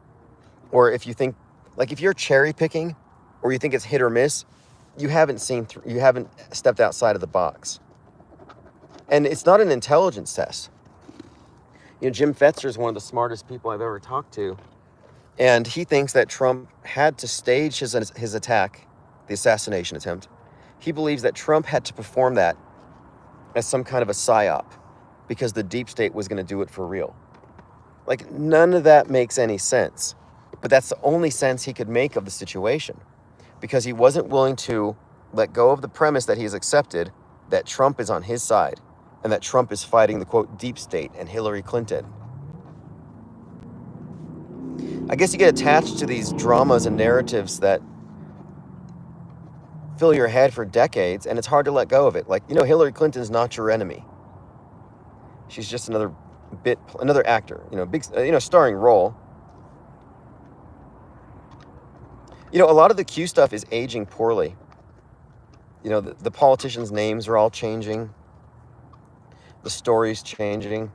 Or if you think, like, if you're cherry picking or you think it's hit or miss, you haven't stepped outside of the box. And it's not an intelligence test. You know, Jim Fetzer is one of the smartest people I've ever talked to. And he thinks that Trump had to stage his attack, the assassination attempt. He believes that Trump had to perform that as some kind of a psyop because the deep state was going to do it for real. Like, none of that makes any sense. But that's the only sense he could make of the situation, because he wasn't willing to let go of the premise that he's accepted that Trump is on his side and that Trump is fighting the, quote, deep state and Hillary Clinton. I guess you get attached to these dramas and narratives that fill your head for decades, and it's hard to let go of it. Like, you know, Hillary Clinton's not your enemy. She's just another actor, you know, big, starring role. You know, a lot of the Q stuff is aging poorly. You know, the politicians' names are all changing. The story's changing.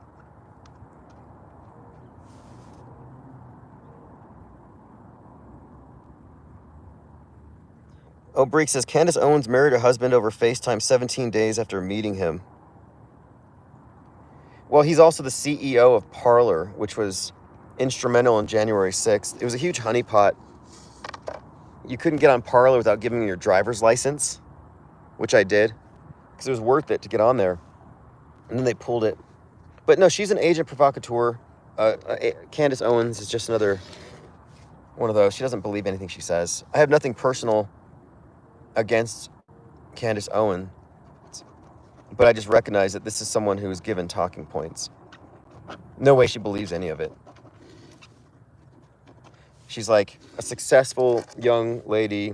Oh, Breek says, Candace Owens married her husband over FaceTime 17 days after meeting him. Well, he's also the CEO of Parler, which was instrumental on January 6th. It was a huge honeypot. You couldn't get on Parler without giving me your driver's license, which I did, because it was worth it to get on there. And then they pulled it. But no, she's an agent provocateur. Candace Owens is just another one of those. She doesn't believe anything she says. I have nothing personal against Candace Owens, but I just recognize that this is someone who is given talking points. No way she believes any of it. She's like a successful young lady,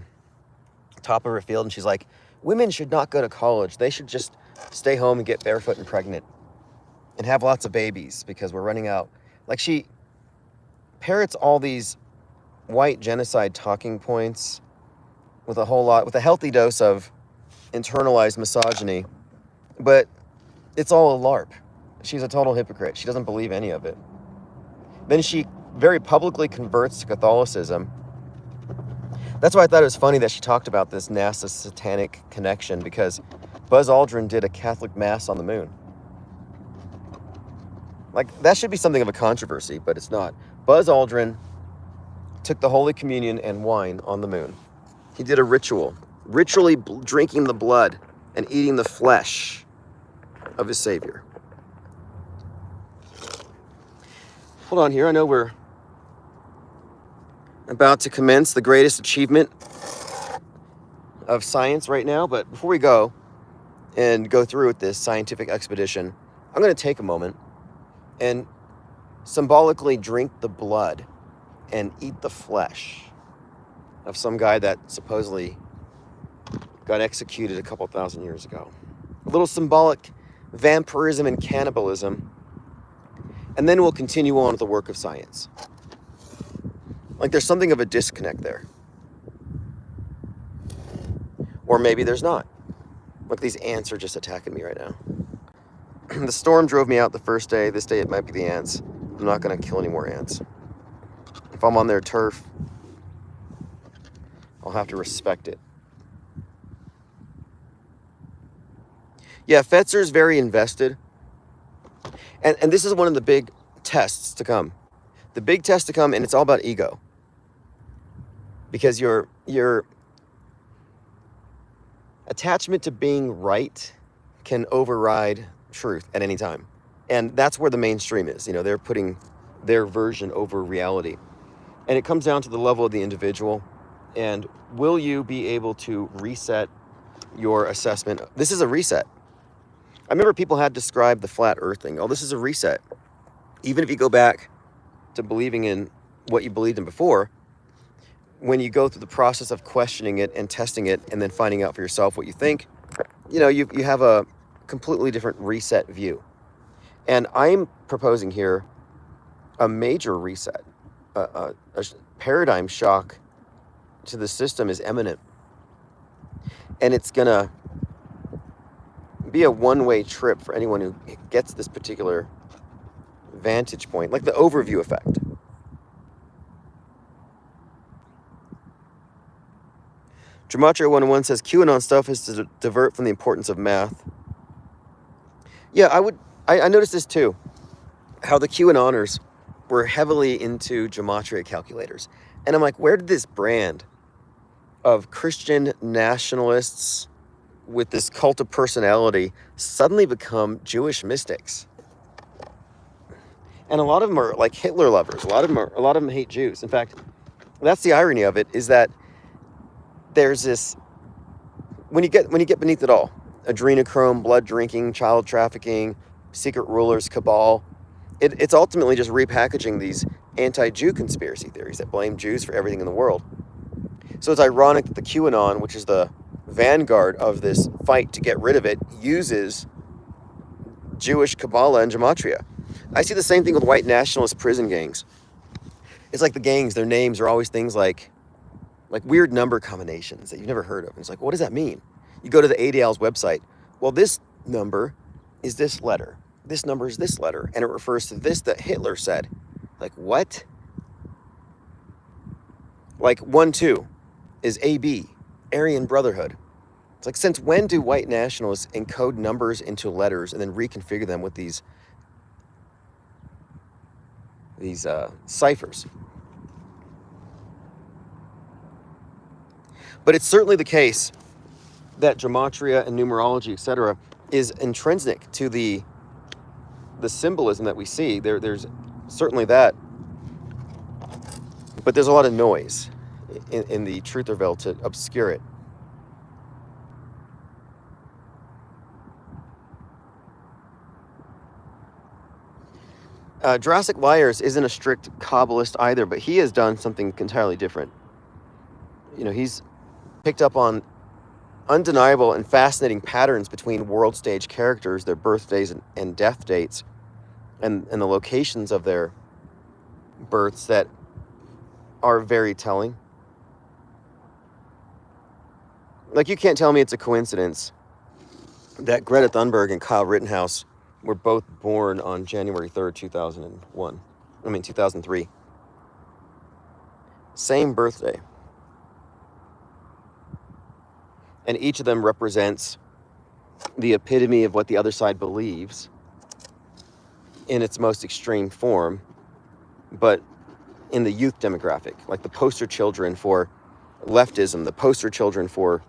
top of her field, and she's like, women should not go to college. They should just stay home and get barefoot and pregnant and have lots of babies because we're running out. Like, she parrots all these white genocide talking points with a healthy dose of internalized misogyny, but it's all a LARP. She's a total hypocrite. She doesn't believe any of it. Then she very publicly converts to Catholicism. That's why I thought it was funny that she talked about this NASA satanic connection, because Buzz Aldrin did a Catholic mass on the moon. Like, that should be something of a controversy, but it's not. Buzz Aldrin took the Holy Communion and wine on the moon. He did a ritually drinking the blood and eating the flesh of his Savior. Hold on here. I know we're about to commence the greatest achievement of science right now, but before we go and go through with this scientific expedition, I'm going to take a moment and symbolically drink the blood and eat the flesh of some guy that supposedly got executed a couple thousand years ago. A little symbolic vampirism and cannibalism, and then we'll continue on with the work of science. Like, there's something of a disconnect there. Or maybe there's not. Look, these ants are just attacking me right now. The storm drove me out the first day. This day it might be the ants. I'm not going to kill any more ants. If I'm on their turf, I'll have to respect it. Yeah, Fetzer's very invested. And this is one of the big tests to come. The big test to come, and it's all about ego. Because your attachment to being right can override truth at any time. And that's where the mainstream is. You know, they're putting their version over reality. And it comes down to the level of the individual. And will you be able to reset your assessment? This is a reset. I remember people had described the flat earth thing. Oh, this is a reset. Even if you go back to believing in what you believed in before, when you go through the process of questioning it and testing it and then finding out for yourself what you think, you know, you have a completely different reset view. And I'm proposing here a major reset, a paradigm shock to the system is imminent. And it's going to be a one-way trip for anyone who gets this particular vantage point, like the overview effect. Gematria 101 says QAnon stuff is to divert from the importance of math. Yeah, I noticed this too, how the QAnoners were heavily into gematria calculators. And I'm like, where did this brand of Christian nationalists with this cult of personality suddenly become Jewish mystics? And a lot of them are like Hitler lovers. A lot of them hate Jews. In fact, that's the irony of it, is that there's this, when you get beneath it all, adrenochrome, blood drinking, child trafficking, secret rulers, cabal, it's ultimately just repackaging these anti-Jew conspiracy theories that blame Jews for everything in the world. So it's ironic that the QAnon, which is the vanguard of this fight to get rid of it, uses Jewish Kabbalah and gematria. I see the same thing with white nationalist prison gangs. It's like the gangs, their names are always things like weird number combinations that you've never heard of. And it's like, what does that mean? You go to the ADL's website. Well, this number is this letter. This number is this letter. And it refers to this that Hitler said. Like, what? Like 1-2 is AB, Aryan Brotherhood. It's like, since when do white nationalists encode numbers into letters and then reconfigure them with these ciphers? But it's certainly the case that gematria and numerology, etc., is intrinsic to the symbolism that we see. There's certainly that, but there's a lot of noise in the truther veil to obscure it. Jurassic Liars isn't a strict Kabbalist either, but he has done something entirely different. You know, he's picked up on undeniable and fascinating patterns between world stage characters, their birthdays and death dates, and the locations of their births that are very telling. Like, you can't tell me it's a coincidence that Greta Thunberg and Kyle Rittenhouse were both born on January 3rd, 2003. Same birthday. And each of them represents the epitome of what the other side believes in its most extreme form, but in the youth demographic, like the poster children for leftism, the poster children for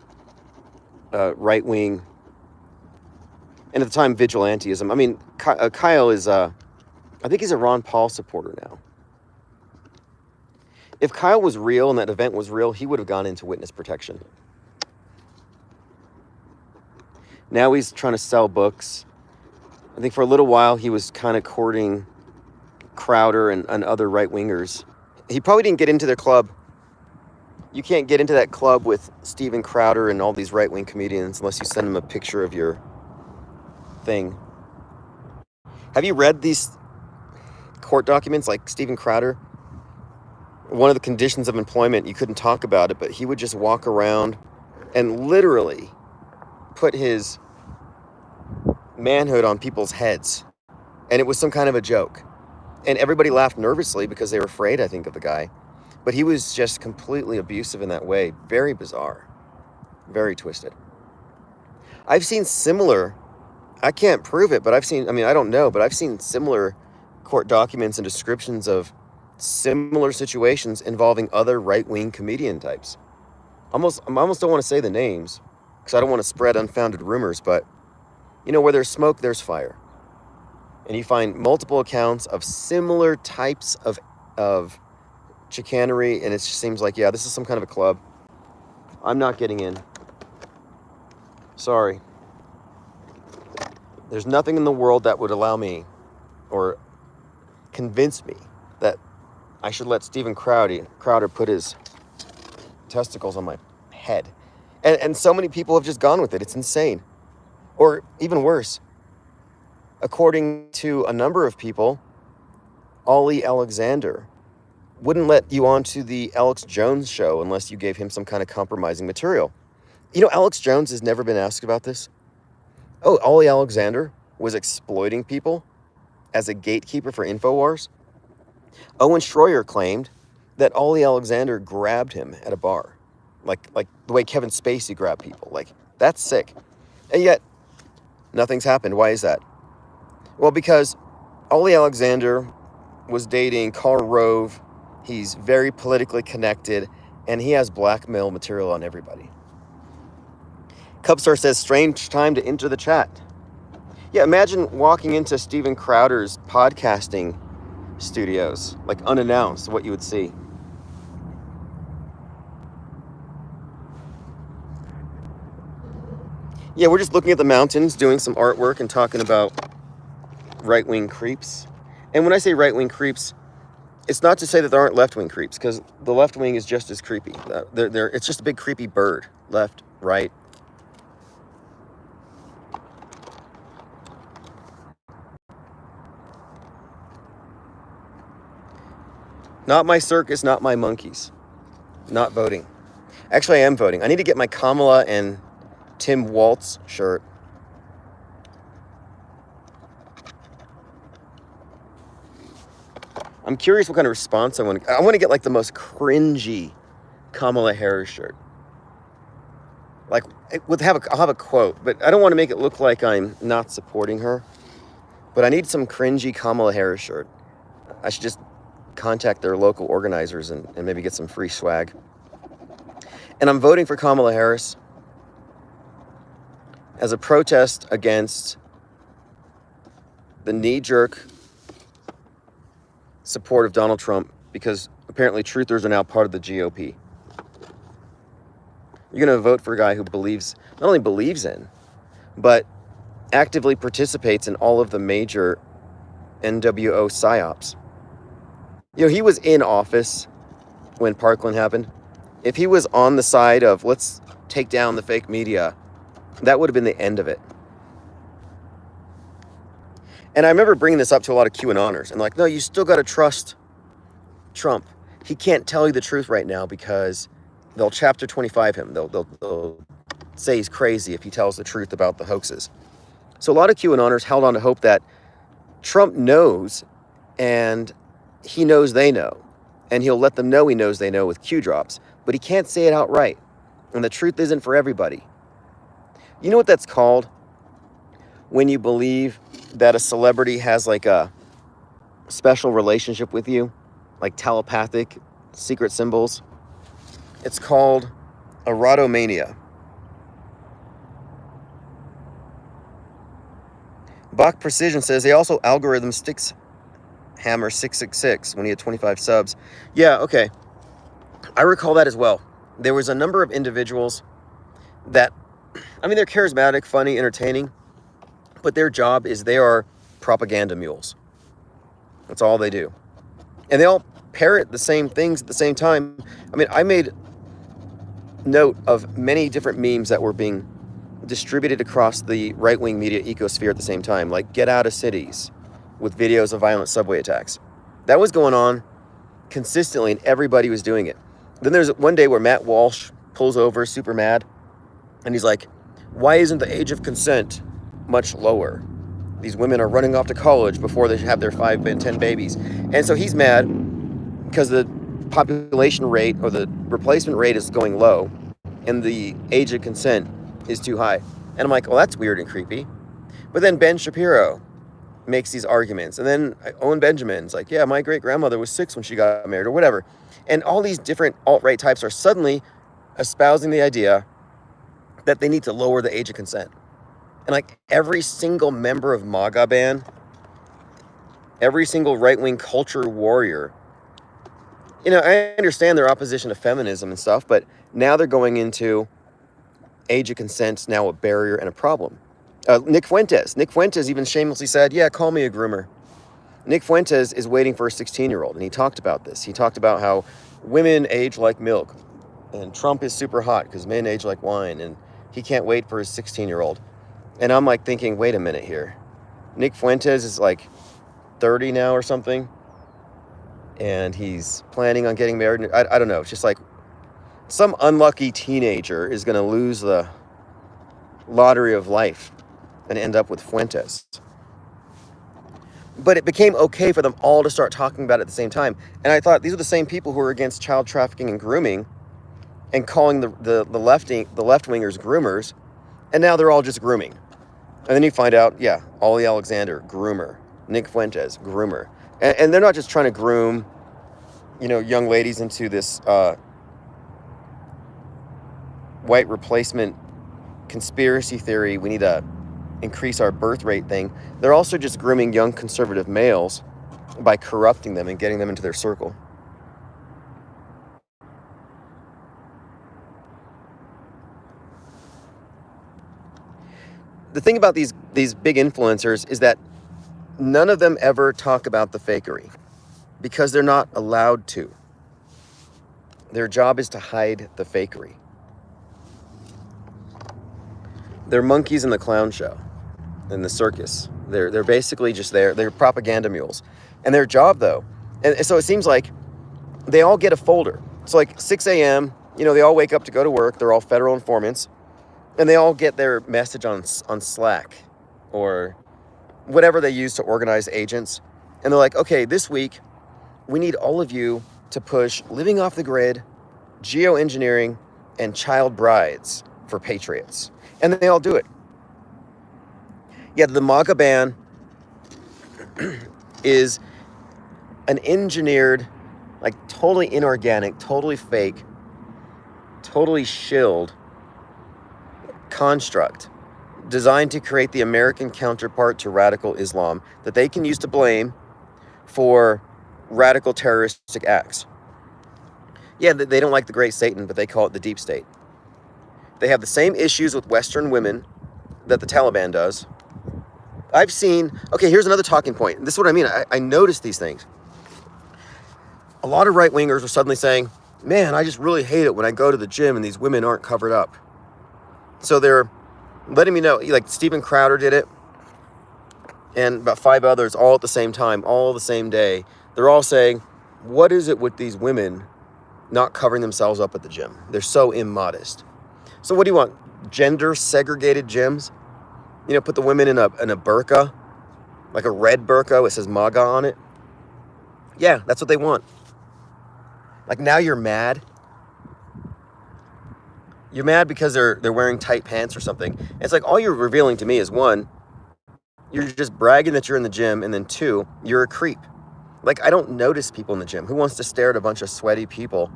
right-wing, and at the time, vigilantism. I mean, Kyle is, I think he's a Ron Paul supporter now. If Kyle was real and that event was real, he would have gone into witness protection. Now he's trying to sell books. I think for a little while he was kind of courting Crowder and other right-wingers. He probably didn't get into their club. You can't get into that club with Steven Crowder and all these right-wing comedians unless you send them a picture of your thing. Have you read these court documents? Like Steven Crowder, one of the conditions of employment, you couldn't talk about it, but he would just walk around and literally put his manhood on people's heads. And it was some kind of a joke. And everybody laughed nervously because they were afraid, I think, of the guy. But he was just completely abusive in that way. Very bizarre. Very twisted. I've seen similar, I can't prove it, but I don't know, but I've seen similar court documents and descriptions of similar situations involving other right-wing comedian types. I almost don't want to say the names, because I don't want to spread unfounded rumors, but, you know, where there's smoke, there's fire. And you find multiple accounts of similar types of chicanery, and it just seems like, yeah, this is some kind of a club. I'm not getting in. Sorry. There's nothing in the world that would allow me or convince me that I should let Steven Crowder put his testicles on my head. And so many people have just gone with it. It's insane. Or even worse, according to a number of people, Ollie Alexander wouldn't let you onto the Alex Jones show unless you gave him some kind of compromising material. You know, Alex Jones has never been asked about this. Oh, Ollie Alexander was exploiting people as a gatekeeper for InfoWars. Owen Schroyer claimed that Ollie Alexander grabbed him at a bar. Like the way Kevin Spacey grabbed people. Like, that's sick. And yet, nothing's happened. Why is that? Well, because Ollie Alexander was dating Karl Rove. He's very politically connected, and he has blackmail material on everybody. Cubstar says, strange time to enter the chat. Yeah, imagine walking into Steven Crowder's podcasting studios, like unannounced, what you would see. Yeah, we're just looking at the mountains, doing some artwork and talking about right-wing creeps. And when I say right-wing creeps, it's not to say that there aren't left-wing creeps, because the left wing is just as creepy. It's just a big creepy bird. Left, right. Not my circus, not my monkeys. Not voting. Actually, I am voting. I need to get my Kamala and Tim Waltz shirt. I'm curious what kind of response I want to get like the most cringy Kamala Harris shirt. Like, I'll have a quote, but I don't want to make it look like I'm not supporting her. But I need some cringy Kamala Harris shirt. I should just contact their local organizers and maybe get some free swag. And I'm voting for Kamala Harris as a protest against the knee-jerk support of Donald Trump, because apparently truthers are now part of the GOP. You're going to vote for a guy who not only believes in, but actively participates in all of the major NWO psyops. You know, he was in office when Parkland happened. If he was on the side of, let's take down the fake media, that would have been the end of it. And I remember bringing this up to a lot of QAnoners, and like, no, you still got to trust Trump. He can't tell you the truth right now because they'll chapter 25 him. They'll say he's crazy if he tells the truth about the hoaxes. So a lot of QAnoners held on to hope that Trump knows, and he knows they know, and he'll let them know he knows they know with Q drops, but he can't say it outright, and the truth isn't for everybody. You know what that's called? When you believe that a celebrity has like a special relationship with you, like telepathic secret symbols. It's called erotomania. Bach Precision says they also algorithm sticks Hammer 666 when he had 25 subs. Yeah, okay. I recall that as well. There was a number of individuals that, I mean, they're charismatic, funny, entertaining, but their job is they are propaganda mules. That's all they do. And they all parrot the same things at the same time. I mean, I made note of many different memes that were being distributed across the right-wing media ecosphere at the same time, like get out of cities with videos of violent subway attacks. That was going on consistently, and everybody was doing it. Then there's one day where Matt Walsh pulls over super mad, and he's like, why isn't the age of consent much lower? These women are running off to college before they have their 5 and 10 babies. And so he's mad because the population rate or the replacement rate is going low and the age of consent is too high. And I'm like, well, that's weird and creepy. But then Ben Shapiro makes these arguments. And then Owen Benjamin's like, yeah, my great-grandmother was 6 when she got married or whatever. And all these different alt-right types are suddenly espousing the idea that they need to lower the age of consent. And like every single member of MAGA band, every single right-wing culture warrior, you know, I understand their opposition to feminism and stuff, but now they're going into age of consent's now a barrier and a problem. Nick Fuentes even shamelessly said, yeah, call me a groomer. Nick Fuentes is waiting for a 16-year-old, and he talked about this. He talked about how women age like milk, and Trump is super hot because men age like wine, and he can't wait for his 16-year-old. And I'm like thinking, wait a minute here. Nick Fuentes is like 30 now or something. and he's planning on getting married. I don't know. It's just like some unlucky teenager is going to lose the lottery of life and end up with Fuentes. But it became okay for them all to start talking about it at the same time. And I thought these are the same people who are against child trafficking and grooming and calling the left-wingers groomers. And now they're all just grooming. And then you find out, yeah, Ollie Alexander, groomer. Nick Fuentes, groomer. And they're not just trying to groom, young ladies into this white replacement conspiracy theory. We need to increase our birth rate thing. They're also just grooming young conservative males by corrupting them and getting them into their circle. The thing about these big influencers is that none of them ever talk about the fakery because they're not allowed to. Their job is to hide the fakery. They're monkeys in the clown show, in the circus. They're basically just there. They're propaganda mules. And their job, though, and so it seems like they all get a folder. It's like 6 a.m., they all wake up to go to work. They're all federal informants. And they all get their message on Slack or whatever they use to organize agents. And they're like, okay, this week, we need all of you to push living off the grid, geoengineering, and child brides for patriots. And they all do it. Yeah, the MAGA ban is an engineered, like totally inorganic, totally fake, totally shilled construct designed to create the American counterpart to radical Islam that they can use to blame for radical terroristic acts. Yeah, they don't like the great Satan, but they call it the deep state. They have the same issues with Western women that the Taliban does. I've seen, okay, here's another talking point. This is what I mean. I noticed these things. A lot of right-wingers are suddenly saying, man, I just really hate it when I go to the gym and these women aren't covered up. So they're letting me know, like Steven Crowder did it, and about 5 others all at the same time, all the same day. They're all saying, what is it with these women not covering themselves up at the gym? They're so immodest. So what do you want? Gender segregated gyms? Put the women in a burqa, like a red burqa, it says MAGA on it. Yeah, that's what they want. Like now you're mad. You're mad because they're wearing tight pants or something. It's like all you're revealing to me is 1, you're just bragging that you're in the gym, and then 2, you're a creep. Like I don't notice people in the gym. Who wants to stare at a bunch of sweaty people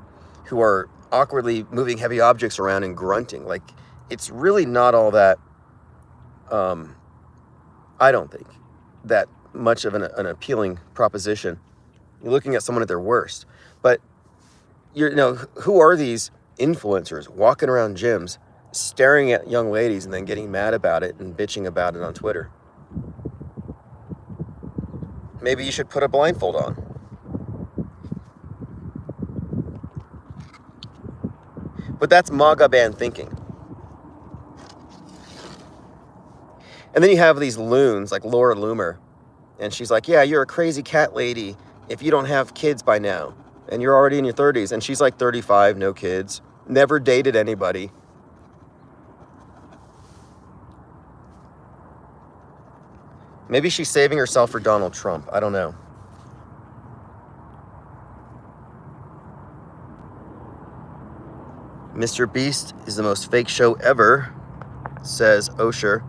who are awkwardly moving heavy objects around and grunting? Like it's really not all that, I don't think, that much of an appealing proposition. You're looking at someone at their worst. But who are these influencers walking around gyms, staring at young ladies and then getting mad about it and bitching about it on Twitter? Maybe you should put a blindfold on. But that's MAGA ban thinking. And then you have these loons like Laura Loomer, and she's like, yeah, you're a crazy cat lady if you don't have kids by now, and you're already in your 30s. And she's like 35, no kids, never dated anybody. Maybe she's saving herself for Donald Trump. I don't know. Mr. Beast is the most fake show ever, says Osher.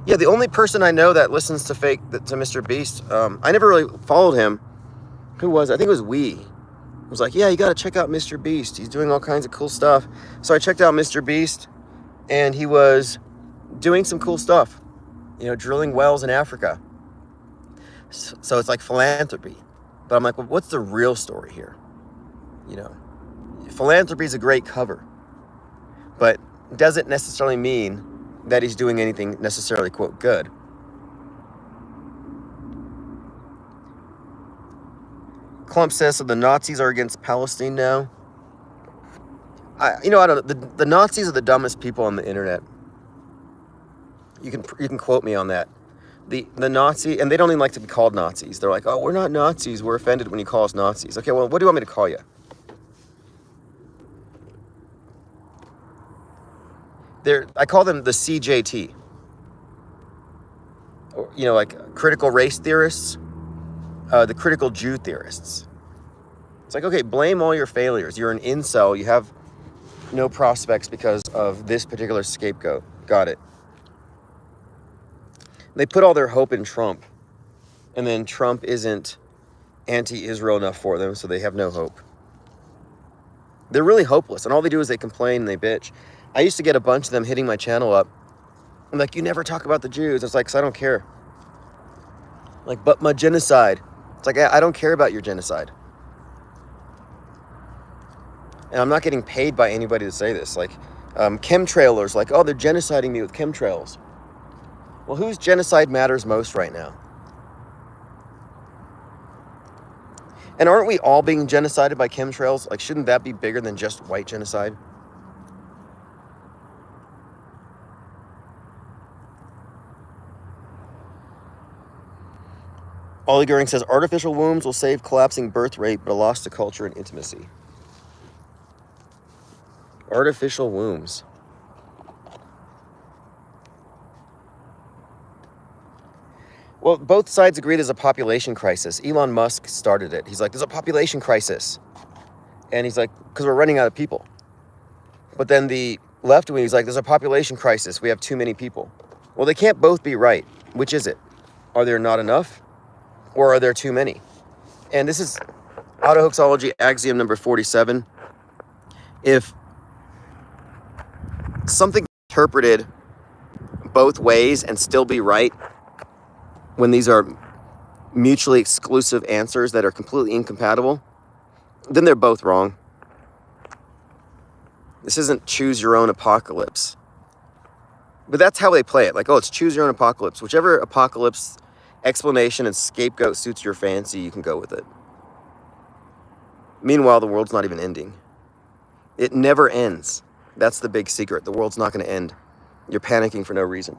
Yeah, the only person I know that listens to Mr. Beast, I never really followed him. Who was it? I think it was Wee. I was like, yeah, you got to check out Mr. Beast. He's doing all kinds of cool stuff. So I checked out Mr. Beast, and he was doing some cool stuff. Drilling wells in Africa. So it's like philanthropy. But I'm like, well, what's the real story here? Philanthropy is a great cover, but doesn't necessarily mean that he's doing anything necessarily, quote, good. Clump says, so the Nazis are against Palestine now? I don't know. The Nazis are the dumbest people on the internet. You can quote me on that. The Nazi, and they don't even like to be called Nazis. They're like, oh, we're not Nazis. We're offended when you call us Nazis. Okay, well, what do you want me to call you? I call them the CJT. Or, you know, like critical race theorists, the critical Jew theorists. It's like, okay, blame all your failures. You're an incel. You have no prospects because of this particular scapegoat. Got it. They put all their hope in Trump, and then Trump isn't anti-Israel enough for them, so they have no hope. They're really hopeless, and all they do is they complain and they bitch. I used to get a bunch of them hitting my channel up. I'm like, you never talk about the Jews. It's like, 'cause I don't care. Like, but my genocide. It's like, I don't care about your genocide. And I'm not getting paid by anybody to say this. Like, chemtrailers, like, oh, they're genociding me with chemtrails. Well, whose genocide matters most right now? And aren't we all being genocided by chemtrails? Like, shouldn't that be bigger than just white genocide? Ollie Goering says, artificial wombs will save collapsing birth rate, but a loss to culture and intimacy. Artificial wombs. Well, both sides agree there's a population crisis. Elon Musk started it. He's like, there's a population crisis. And he's like, because we're running out of people. But then the left wing, he's like, there's a population crisis. We have too many people. Well, they can't both be right. Which is it? Are there not enough? Or are there too many? And this is Autohoaxology axiom number 47. If something interpreted both ways and still be right, when these are mutually exclusive answers that are completely incompatible, then they're both wrong. This isn't choose your own apocalypse. But that's how they play it. Like, oh, it's choose your own apocalypse. Whichever apocalypse explanation and scapegoat suits your fancy, you can go with it. Meanwhile, the world's not even ending. It never ends. That's the big secret. The world's not going to end. You're panicking for no reason.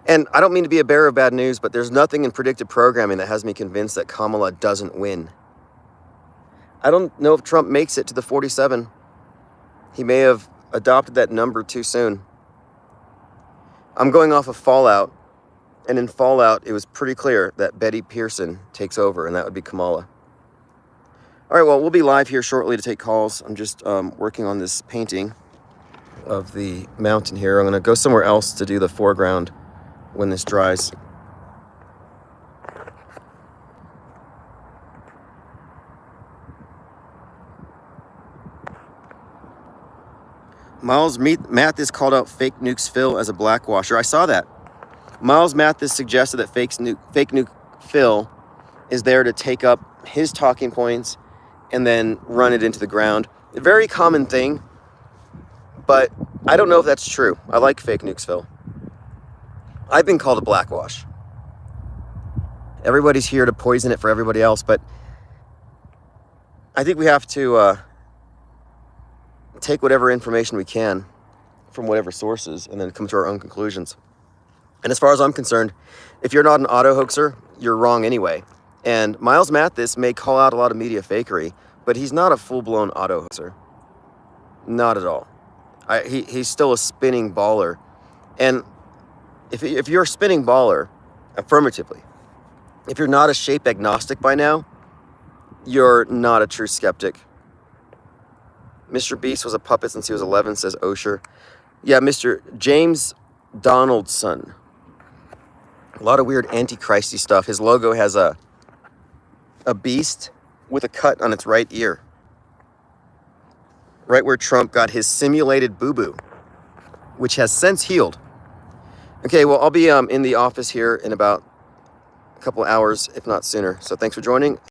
And I don't mean to be a bearer of bad news, but there's nothing in predictive programming that has me convinced that Kamala doesn't win. I don't know if Trump makes it to the 47. He may have adopted that number too soon. I'm going off of Fallout, and in Fallout, it was pretty clear that Betty Pearson takes over, and that would be Kamala. All right, well, we'll be live here shortly to take calls. I'm just working on this painting of the mountain here. I'm going to go somewhere else to do the foreground when this dries. Miles Mathis called out Fake Nukes Phil as a blackwasher. I saw that. Miles Mathis suggested that Fake Nuke Phil is there to take up his talking points and then run it into the ground. A very common thing, but I don't know if that's true. I like Fake Nukes Phil. I've been called a blackwash. Everybody's here to poison it for everybody else, but I think we have to take whatever information we can from whatever sources and then come to our own conclusions. And as far as I'm concerned, if you're not an auto hoaxer, you're wrong anyway. And Miles Mathis may call out a lot of media fakery, but he's not a full-blown auto hoaxer. Not at all. He's still a spinning baller. And if you're a spinning baller, affirmatively, if you're not a shape agnostic by now, you're not a true skeptic. Mr. Beast was a puppet since he was 11, says Osher. Yeah, Mr. James Donaldson. A lot of weird antichrist-y stuff. His logo has a beast with a cut on its right ear. Right where Trump got his simulated boo-boo, which has since healed. Okay, well, I'll be in the office here in about a couple hours, if not sooner. So thanks for joining.